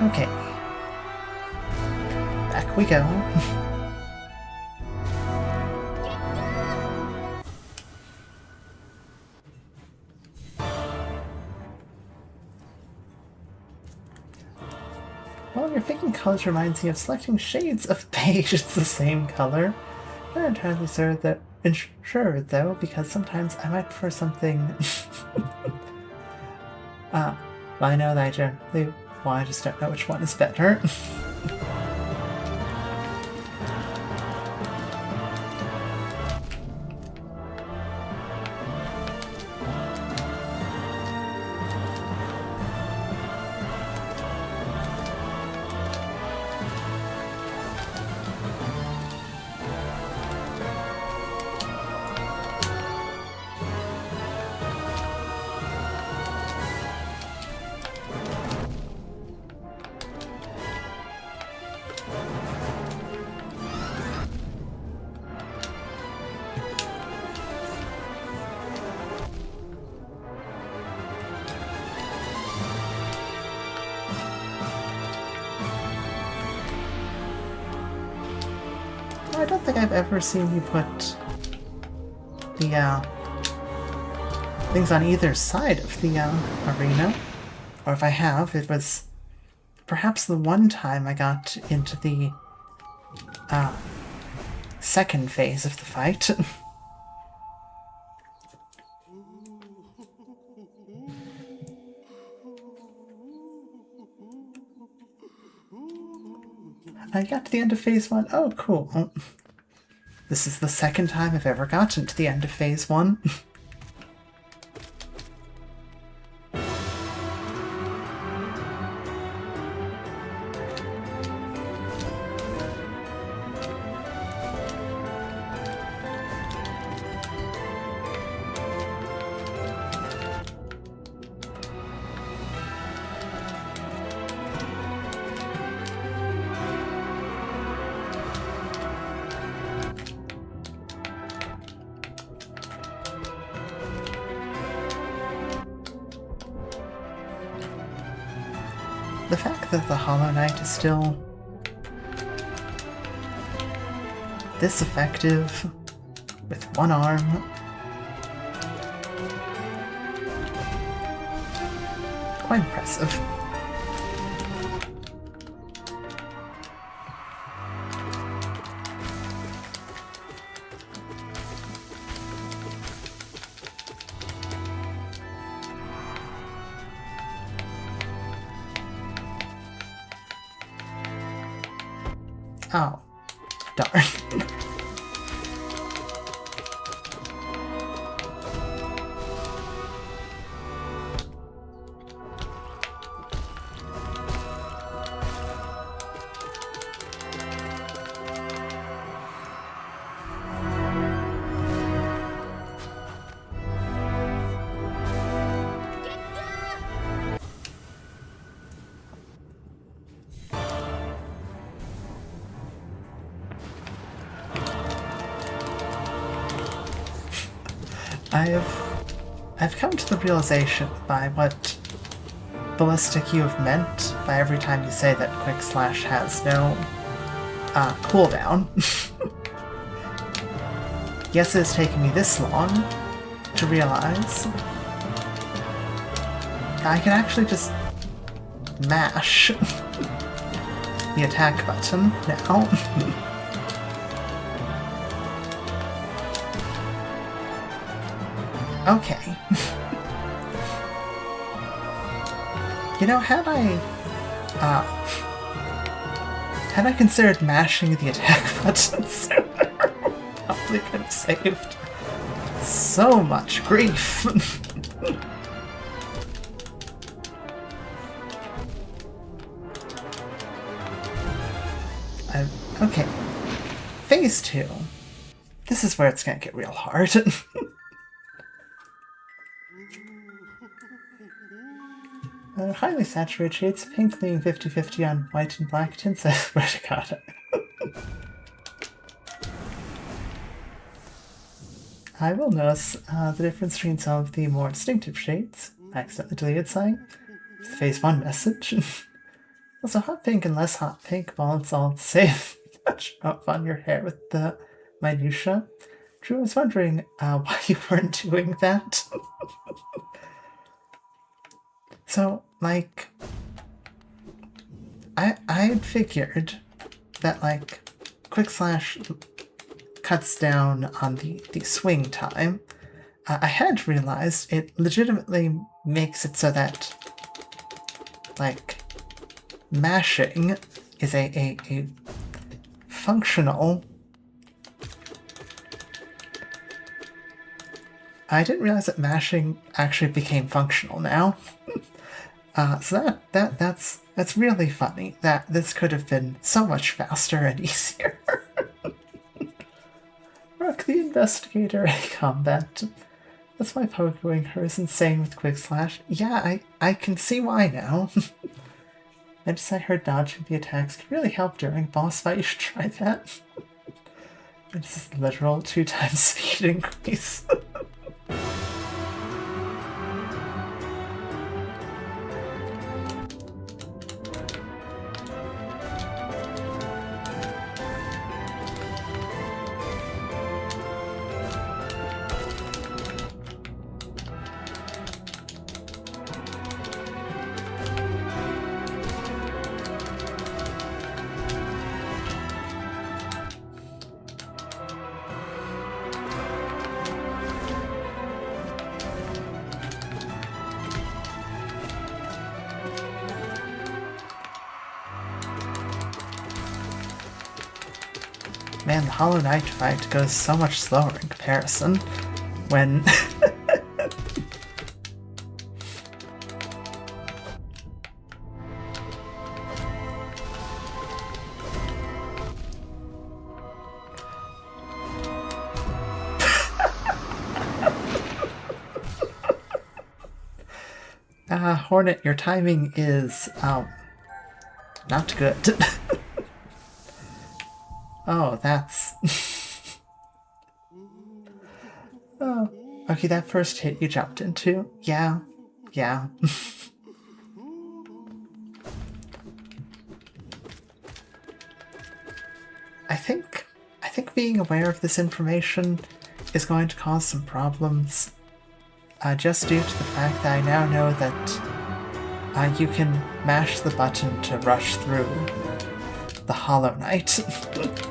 Okay. Back we go. Well, your picking colors reminds me of selecting shades of beige. It's the same color. I'm not entirely sure though, because sometimes I might prefer something... well, I know that I generally... Well, I just don't know which one is better. I don't think I've ever seen you put the things on either side of the arena. Or if I have, it was perhaps the one time I got into the second phase of the fight. I got to the end of phase 1. Oh, cool. Oh. This is the second time I've ever gotten to the end of phase 1. The fact that the HollowKnight is still this effective with one arm, quite impressive. Oh, darn. I've come to the realization by what Ballistic you have meant by every time you say that Quick Slash has no cooldown. Yes, it has taken me this long to realize I can actually just mash the attack button now. Okay. You know, had I considered mashing the attack button sooner, probably could have saved so much grief. Okay. Phase 2. This is where it's gonna get real hard. Highly saturated shades of pink, leaving 50-50 on white and black tints. I swear to God. I will notice the difference between some of the more distinctive shades. Accidentally deleted sign. The phase 1 message. Also, hot pink and less hot pink balance all save much up on your hair with the minutia. Drew, I was wondering why you weren't doing that. So, like, I had figured that, like, quick slash cuts down on the swing time. I had realized it legitimately makes it so that, like, mashing is a functional... I didn't realize that mashing actually became functional now. So that's really funny. That this could have been so much faster and easier. Rook the Investigator in combat. That's why poking her is insane with quick slash. Yeah, I can see why now. I just heard dodging the attacks could really help during boss fight. You should try that. It's just literal 2 times speed increase. Man, the HollowKnight fight goes so much slower in comparison when... Hornet, your timing is, not good. Oh, that's... Oh, okay, that first hit you jumped into. Yeah. I think being aware of this information is going to cause some problems. Just due to the fact that I now know that you can mash the button to rush through the HollowKnight.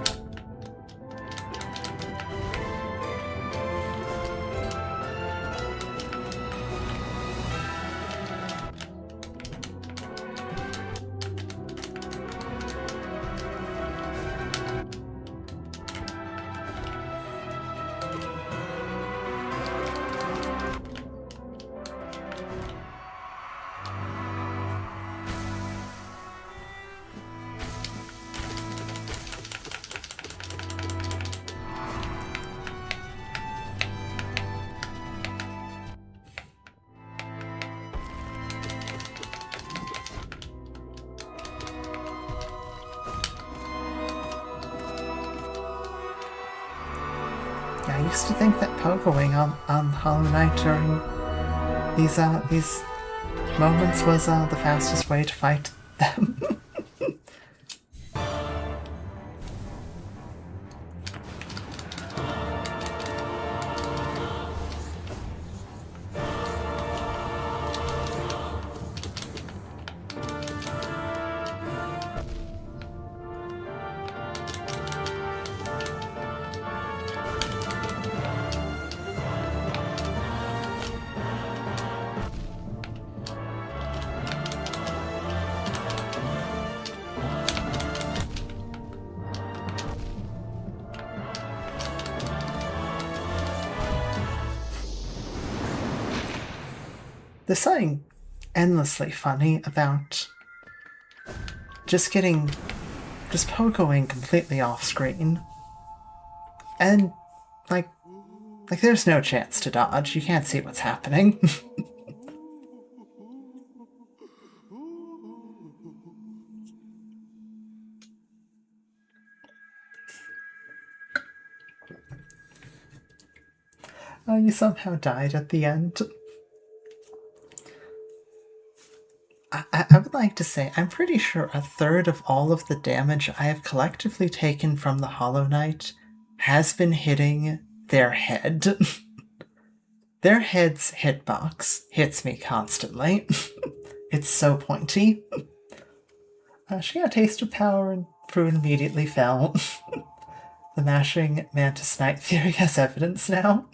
I used to think that pogoing on HollowKnight during these moments was the fastest way to fight them. There's something endlessly funny about just pogoing completely off screen. And, like there's no chance to dodge. You can't see what's happening. You somehow died at the end. I would like to say, I'm pretty sure a third of all of the damage I have collectively taken from the HollowKnight has been hitting their head. Their head's hitbox hits me constantly. It's so pointy. She got a taste of power and Prue immediately fell. The mashing Mantis Knight theory has evidence now.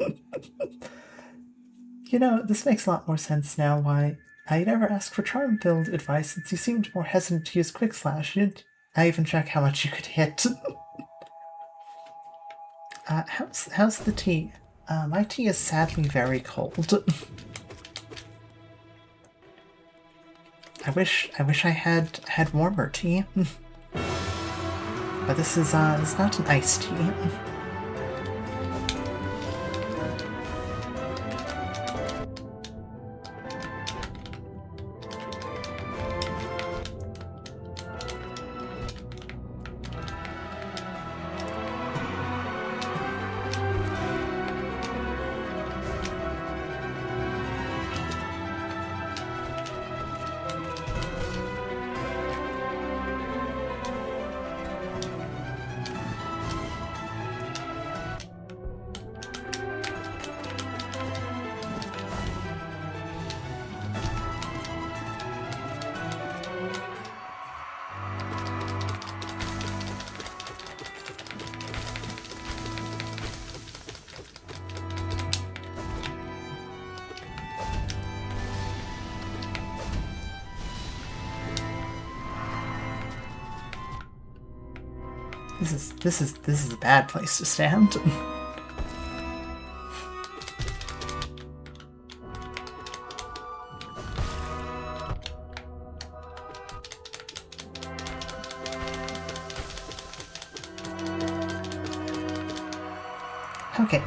You know, this makes a lot more sense now why you never asked for charm build advice since you seemed more hesitant to use quick slash. You didn't even check how much you could hit. How's the tea? My tea is sadly very cold. I wish I had warmer tea. But this is not an iced tea. This is a bad place to stand. Okay.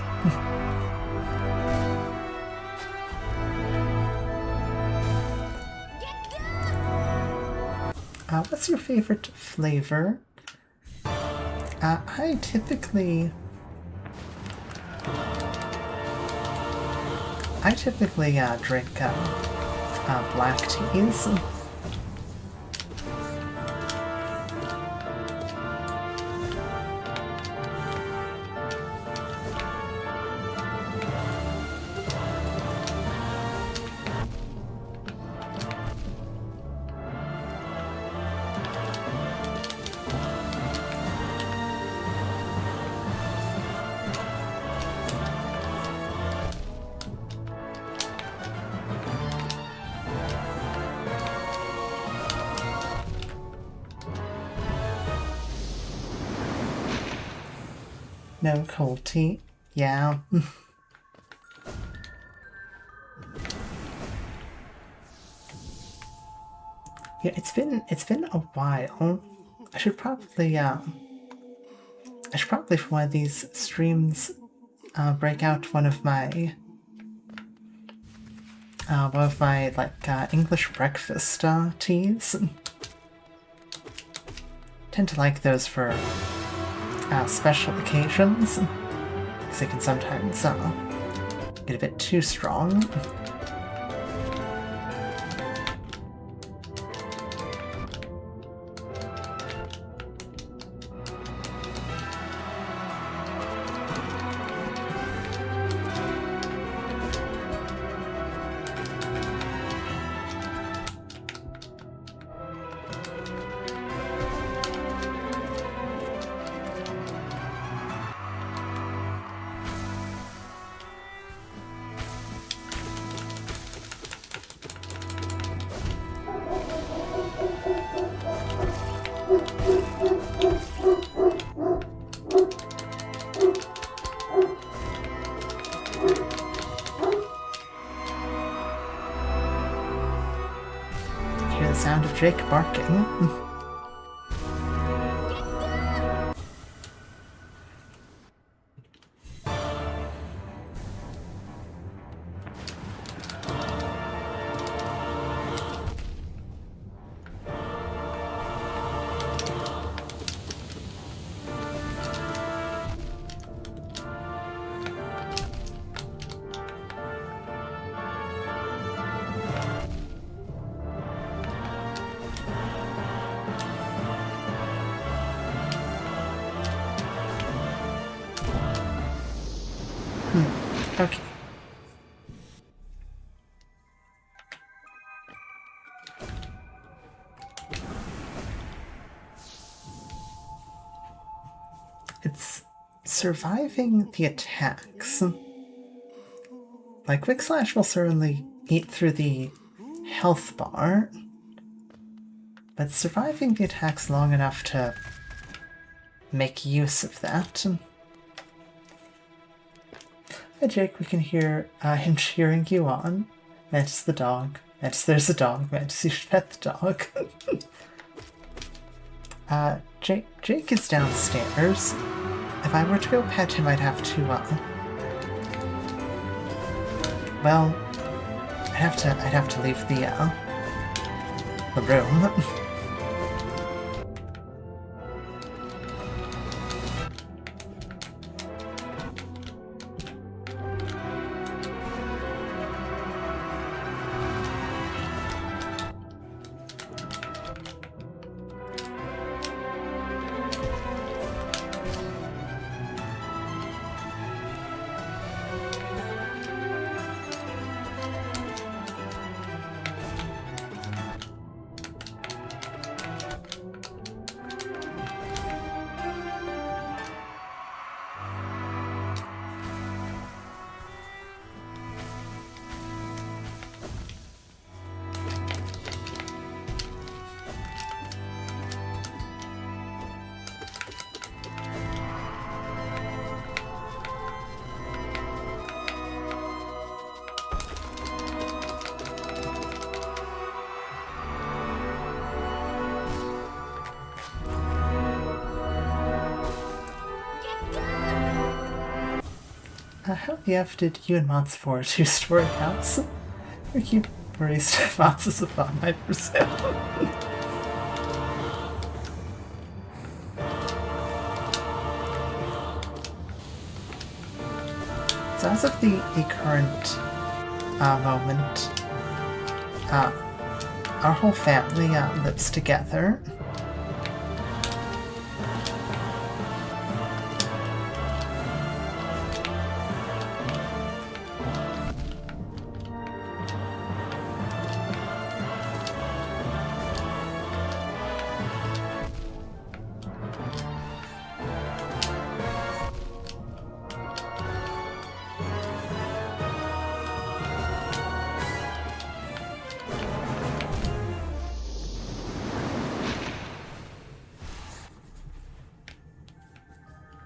What's your favorite flavor? I typically drink black teas. No cold tea. Yeah. Yeah, it's been a while. I should probably for one of these streams break out one of my English breakfast teas. Tend to like those for special occasions, because they can sometimes get a bit too strong. Jake barking. Okay. It's surviving the attacks. Like, Quick Slash will certainly eat through the health bar, but surviving the attacks long enough to make use of that. Hi Jake, we can hear him cheering you on. Mantis the dog. Mantis, there's a dog. Mantis, you should pet the dog. Jake is downstairs. If I were to go pet him, I'd have to, well, I'd have to leave the room. How the F did you and Mods for a two-story house? Your cute raised Mods is upon my percent. So as of the current moment, our whole family lives together.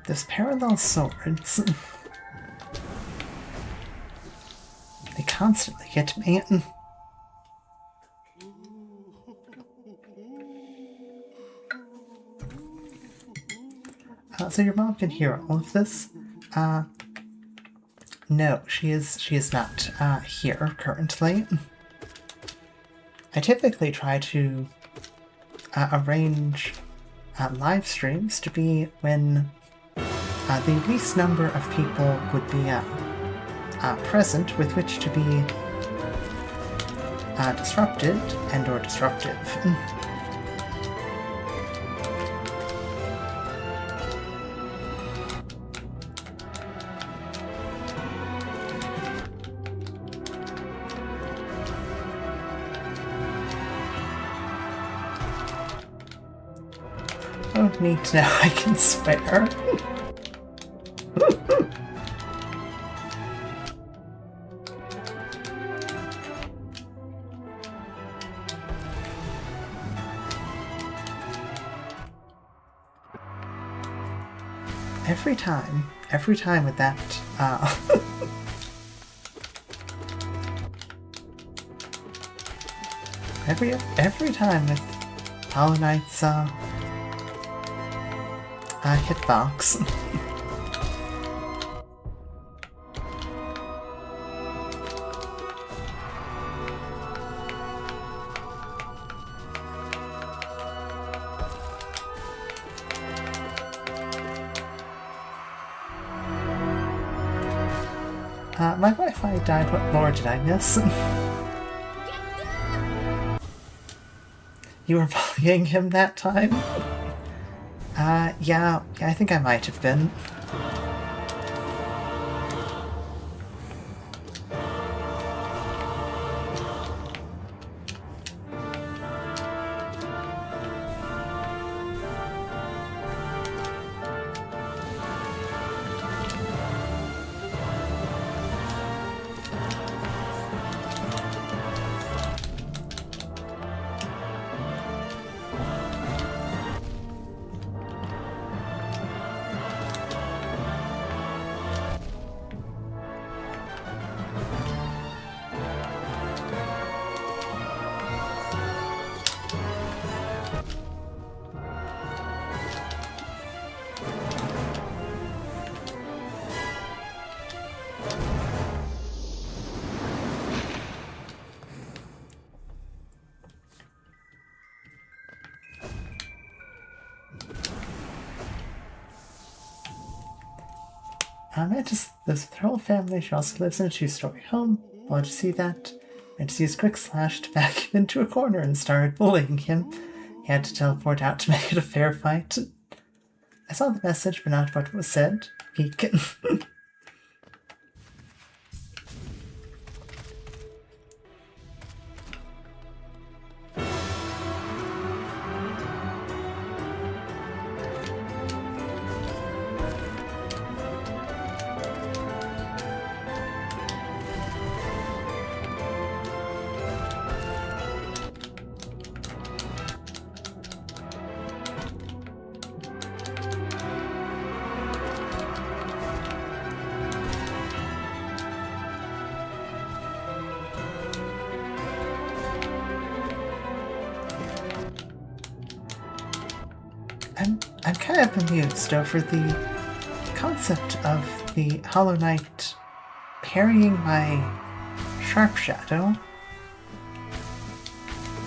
Those parallel swords. They constantly get me. So your mom can hear all of this? No, she is not here currently. I typically try to arrange live streams to be when the least number of people would be present with which to be disrupted and or disruptive. Oh, neat, now I can swear. Every time with that, Every time with HollowKnight's hitbox. My Wi-Fi died. What lore did I miss? You were bullying him that time? Yeah, I think I might have been. Mantis lives with her whole family. She also lives in a 2-story home. Wanted to see that. Mantis used Quick Slash to back him into a corner and started bullying him. He had to teleport out to make it a fair fight. I saw the message, but not what was said. Peek. I'm kind of amused over the concept of the HollowKnight parrying my Sharp Shadow,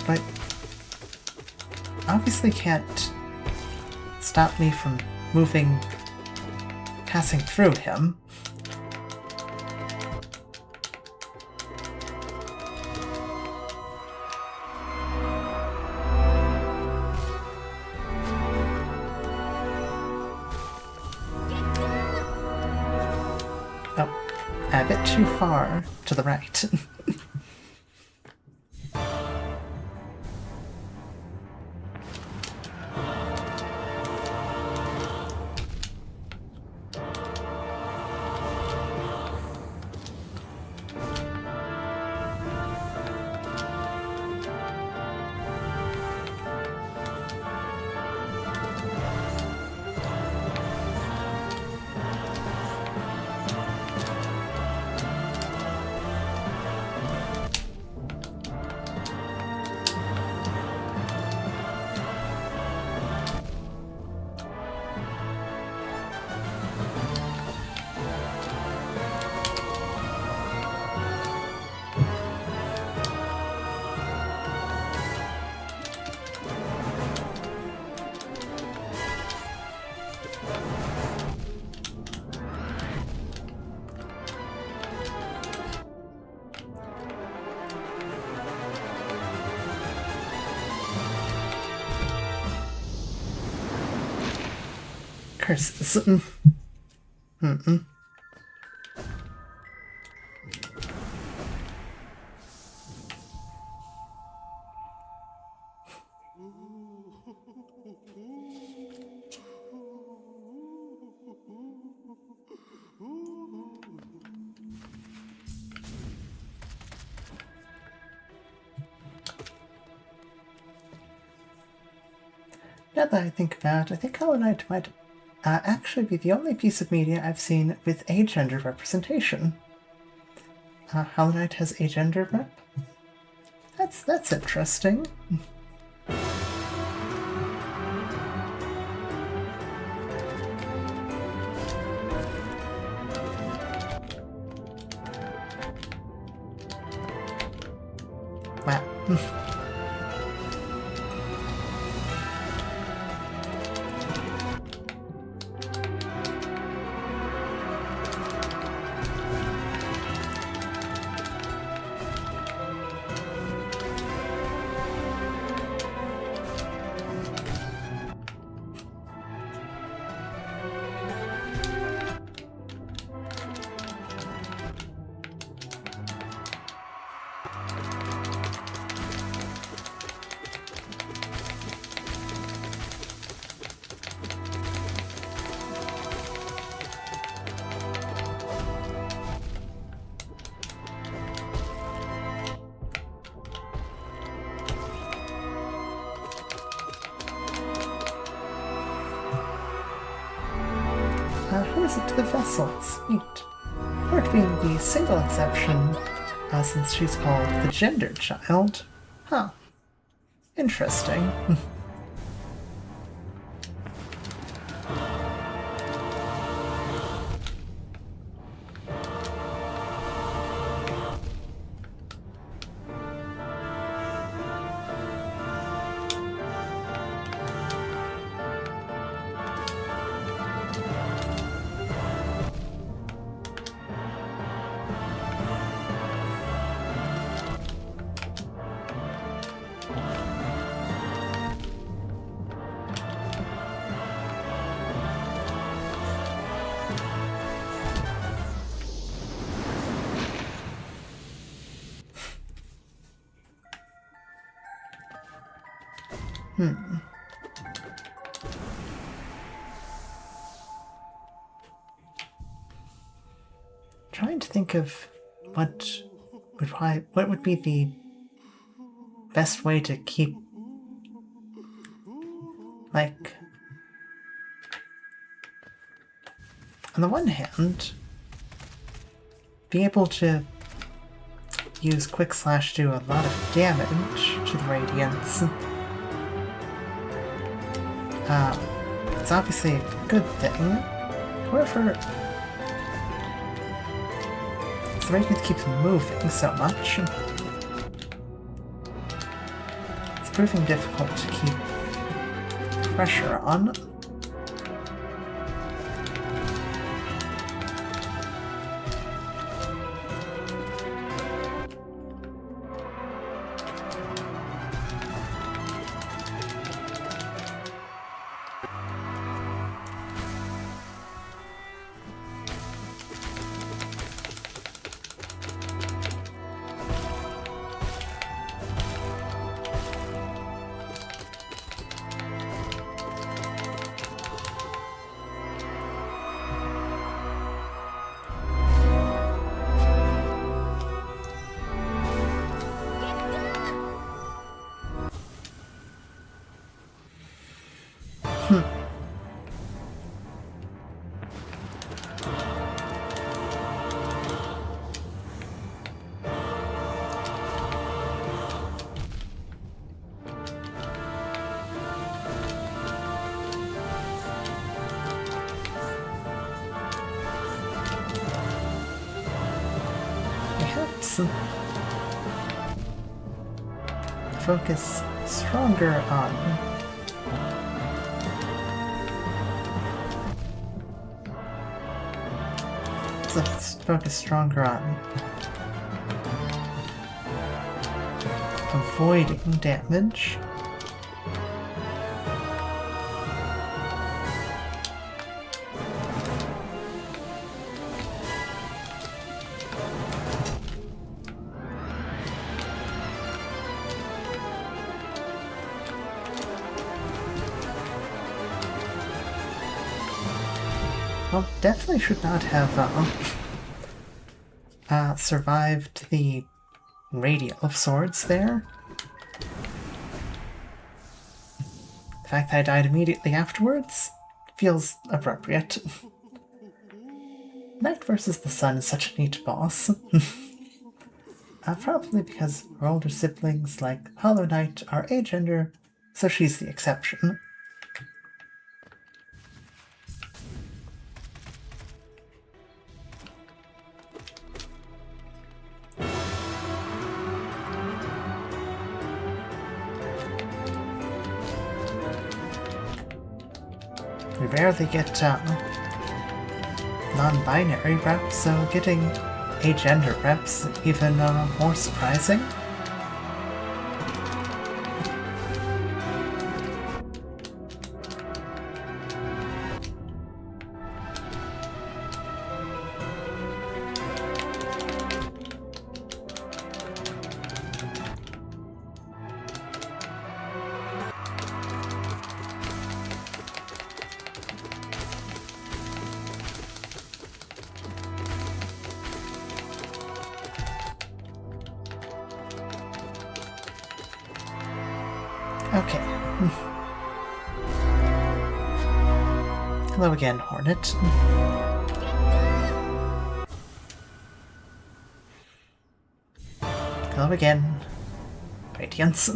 but obviously can't stop me from passing through him. A bit too far to the right. Curses. Mm-mm. Now that I think about it, I think HollowKnight might actually be the only piece of media I've seen with agender representation. HollowKnight has agender rep? That's interesting. Wow. Who is it to the Vessel? Sweet. Part being the single exception, since she's called the gender child. Huh. Interesting. Trying to think of what would be the best way to keep, like, on the one hand, be able to use Quick Slash to do a lot of damage to the Radiance. It's obviously a good thing. However, the Radiance keeps moving so much, it's proving difficult to keep pressure on. Focus stronger on let's focus stronger on avoiding damage. Well, definitely should not have survived the Radial of Swords there. The fact that I died immediately afterwards feels appropriate. Night versus the Sun is such a neat boss. Probably because her older siblings, like HollowKnight, are agender, so she's the exception. We rarely get non-binary reps, so getting agender reps even more surprising. Okay. Hello again, Hornet. Hello again, Radiance.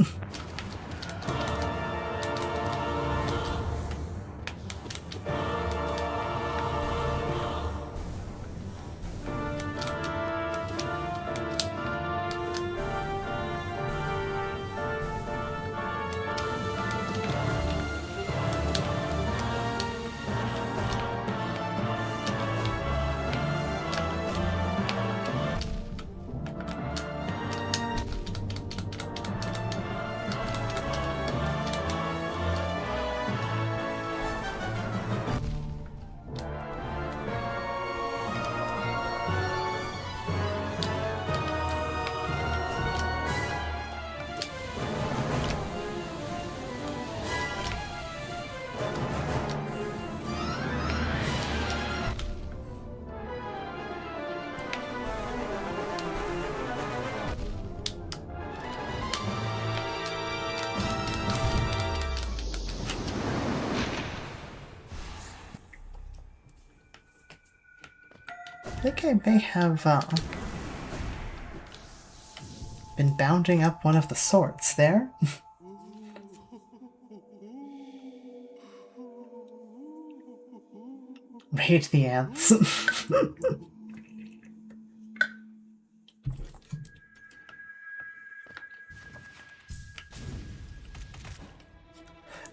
I think I may have been bounding up one of the swords there. Raid the ants.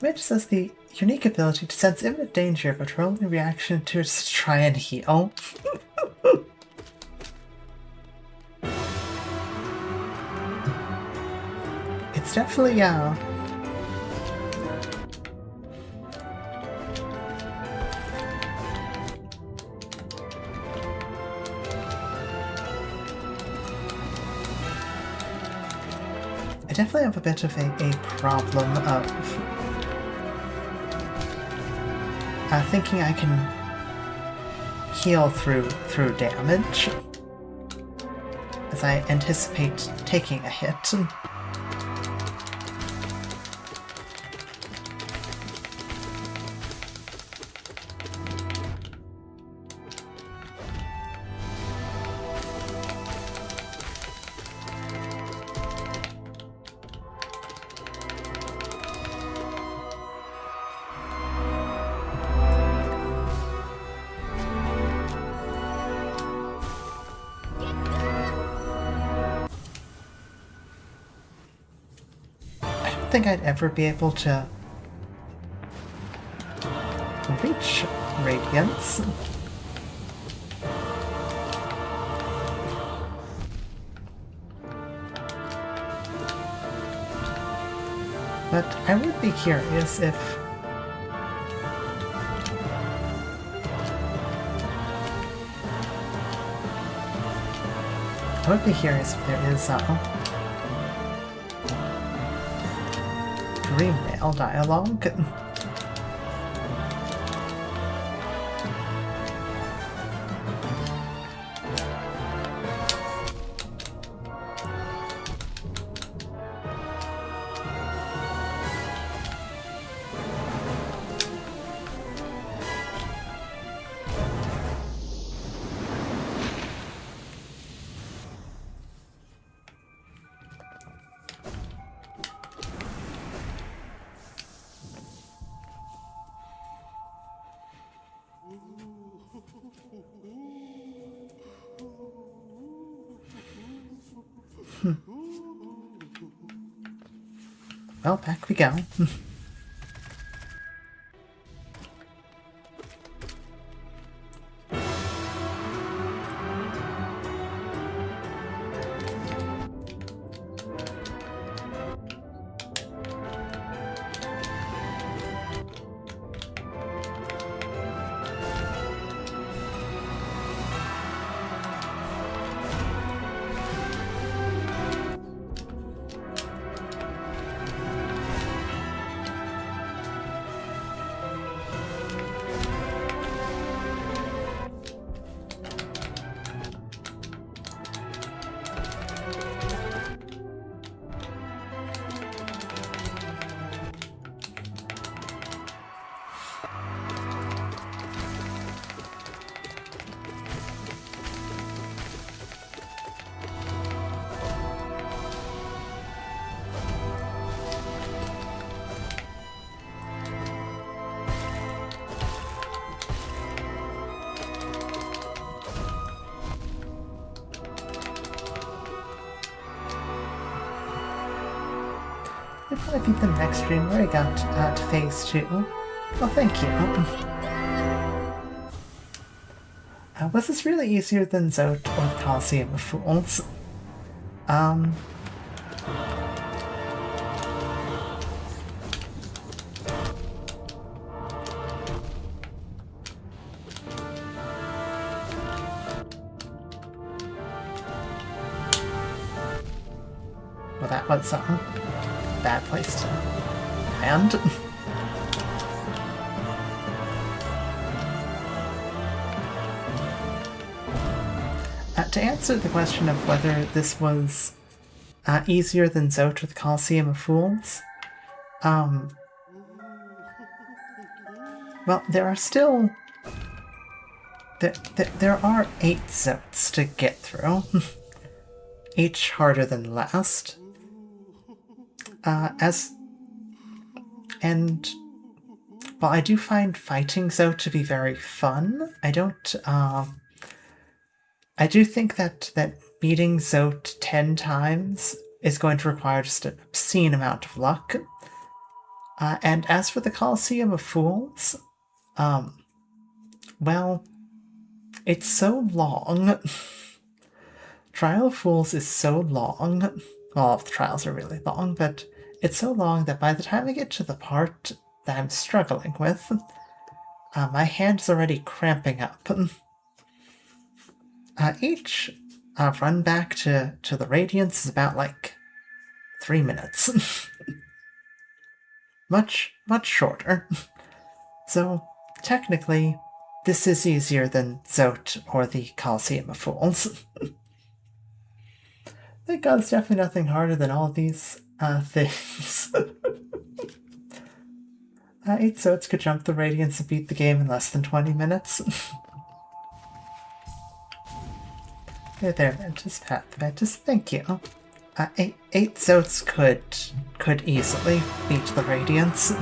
Mitch says the unique ability to sense imminent danger, but her only reaction to it is to try and heal. It's definitely, I definitely have a bit of a problem of thinking I can heal through damage, as I anticipate taking a hit. I don't think I'd ever be able to reach Radiance. But I would be curious if there is dream mail dialogue. Well, back we go. If I beat the next stream where I got to phase 2. Well, thank you. Was this really easier than Zote or the Coliseum of Fools? Well, that was a bad place to land. To answer the question of whether this was easier than Zote with Coliseum of Fools, well, there are still... There are 8 Zotes to get through, each harder than the last. While I do find fighting Zote to be very fun, I don't, I do think that beating Zote 10 times is going to require just an obscene amount of luck. And as for the Coliseum of Fools, well, it's so long. Trial of Fools is so long. Well, all of the trials are really long, but it's so long that by the time I get to the part that I'm struggling with, my hand is already cramping up. Each run back to the Radiance is about, 3 minutes. much shorter. So, technically, this is easier than Zote or the Coliseum of Fools. Thank God it's definitely nothing harder than all these things. 8 Zotes could jump the Radiance and beat the game in less than 20 minutes. Hey there, Mantis, Mantis, thank you. 8 Zotes could easily beat the Radiance.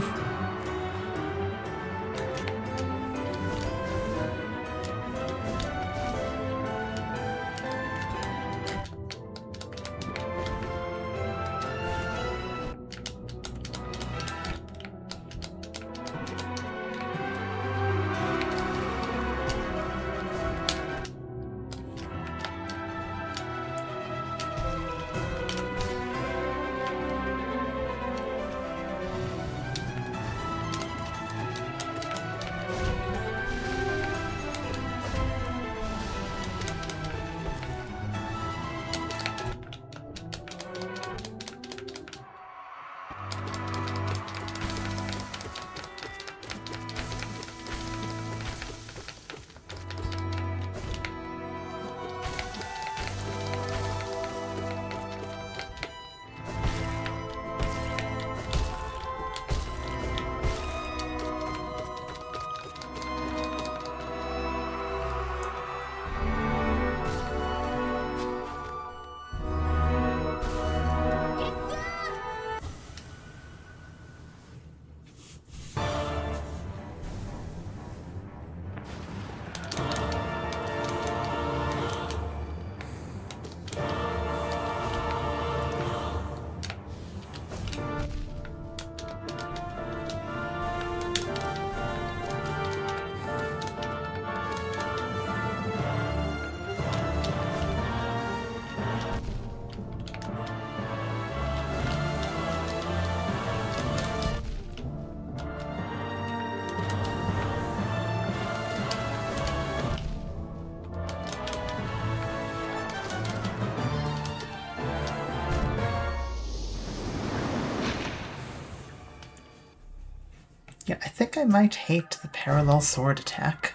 Yeah, I think I might hate the parallel sword attack.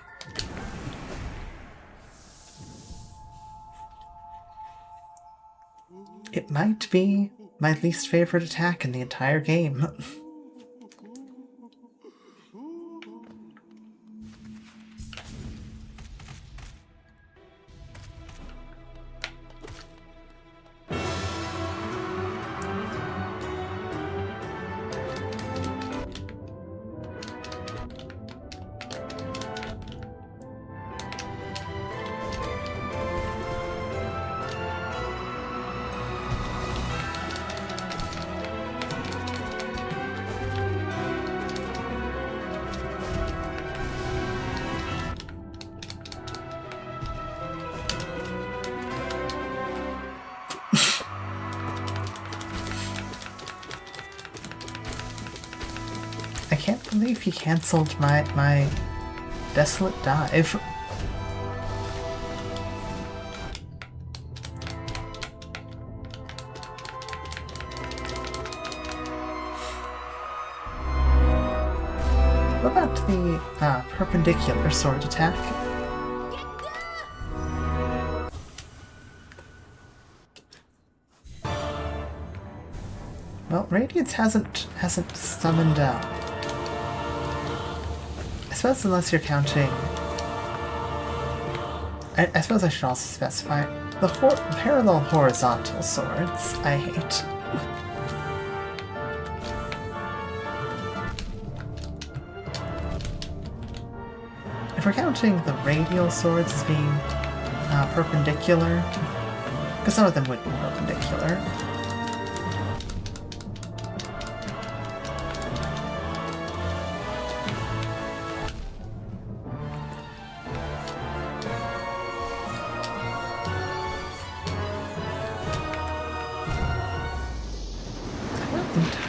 It might be my least favorite attack in the entire game. I can't believe he cancelled my desolate dive. What about the perpendicular sword attack? Well, Radiance hasn't summoned I suppose unless you're counting... I suppose I should also specify the parallel horizontal swords I hate. If we're counting the radial swords as being perpendicular, because some of them would be perpendicular.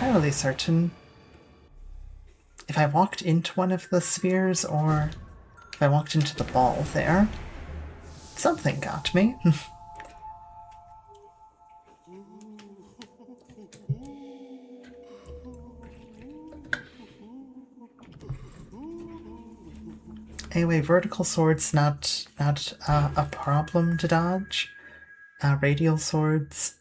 Entirely certain if I walked into one of the spheres or if I walked into the ball there. Something got me. Anyway, vertical swords not a problem to dodge. Radial swords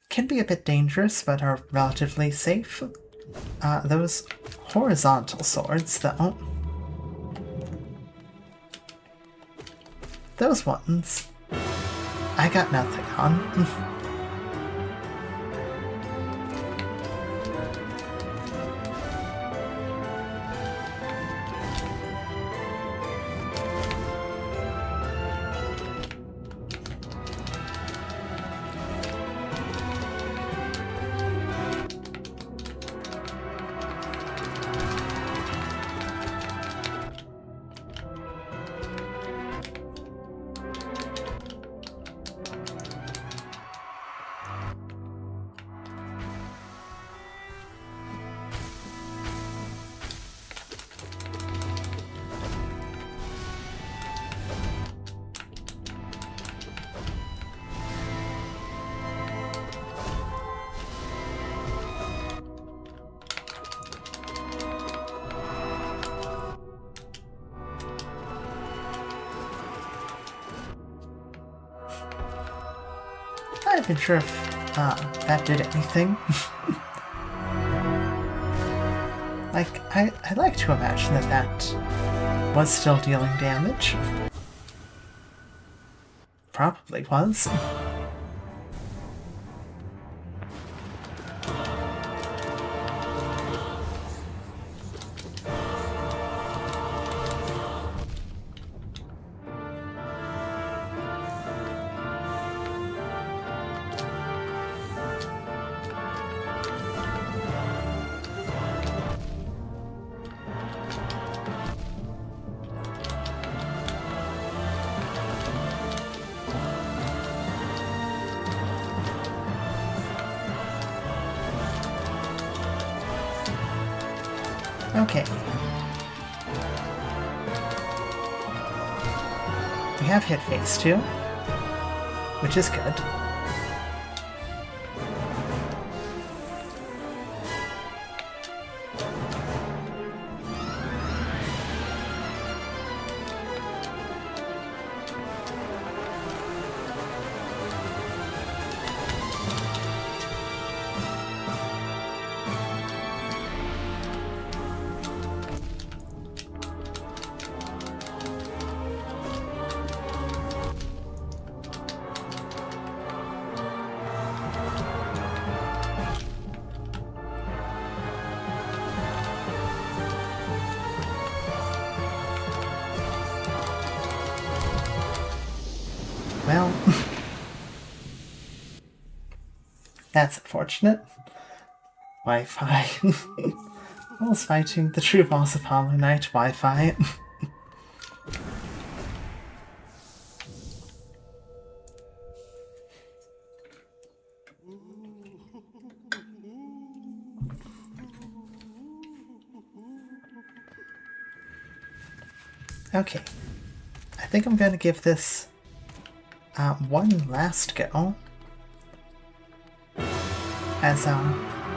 can be a bit dangerous, but are relatively safe. Those horizontal swords, though... those ones... I got nothing on. I'm not sure if that did anything. Like, I like to imagine that was still dealing damage. Probably was. Okay. We have hit phase 2, which is good. Well, that's unfortunate. Wi-Fi. I was fighting the true boss of HollowKnight, Wi-Fi. Okay. I think I'm going to give this one last go. As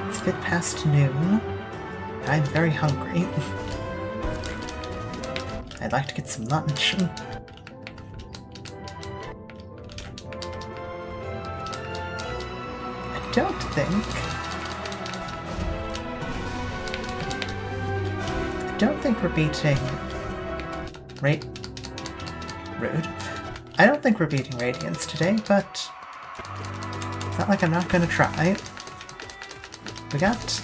it's a bit past noon. I'm very hungry. I'd like to get some lunch. I don't think we're beating... Rude. I don't think we're beating Radiance today, but it's not like I'm not gonna try. We got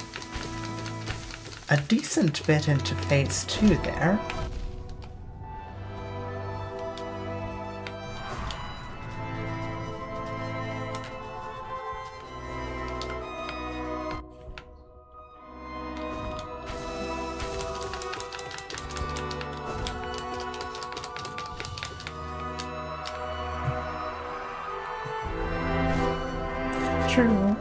a decent bit into phase 2 there. True.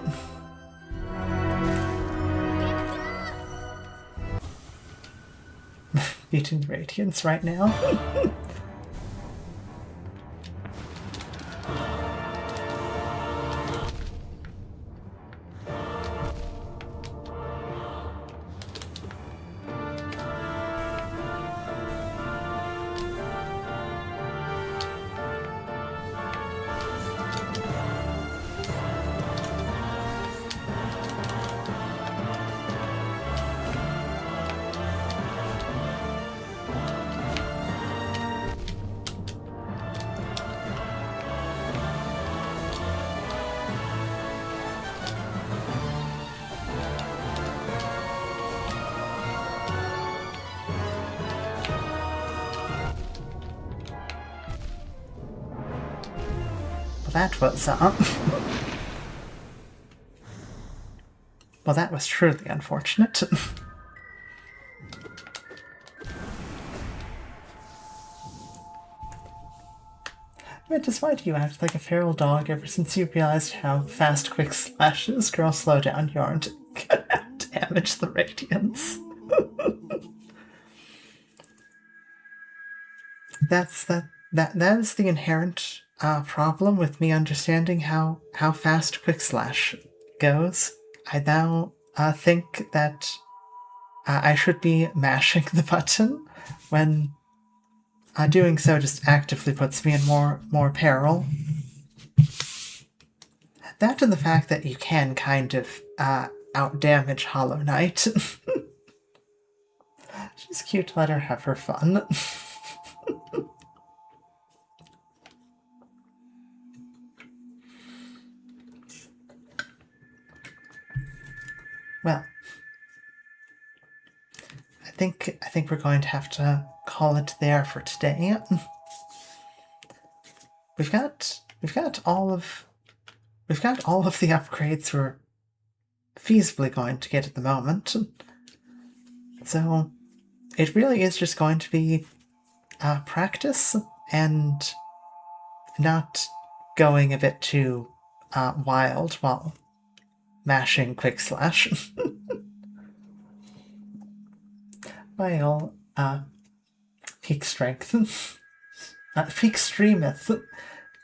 Beating Radiance right now. That was, well, that was truly unfortunate. Mantis, why do you act like a feral dog ever since you realized how fast quick slashes? Girl, slow down, you aren't gonna damage the Radiance. That is the inherent problem with me understanding how fast quick slash goes. I now think that I should be mashing the button when doing so just actively puts me in more peril. That and the fact that you can kind of out-damage HollowKnight. She's cute, let her have her fun. Well, I think we're going to have to call it there for today. We've got all of the upgrades we're feasibly going to get at the moment. So it really is just going to be practice and not going a bit too wild while mashing quick slash. Well, peak strength. Peak streameth.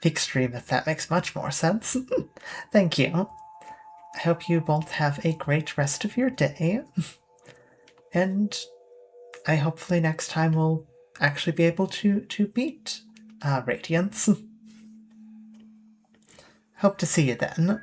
Peak streameth, that makes much more sense. Thank you. I hope you both have a great rest of your day. And I hopefully next time will actually be able to beat Radiance. Hope to see you then.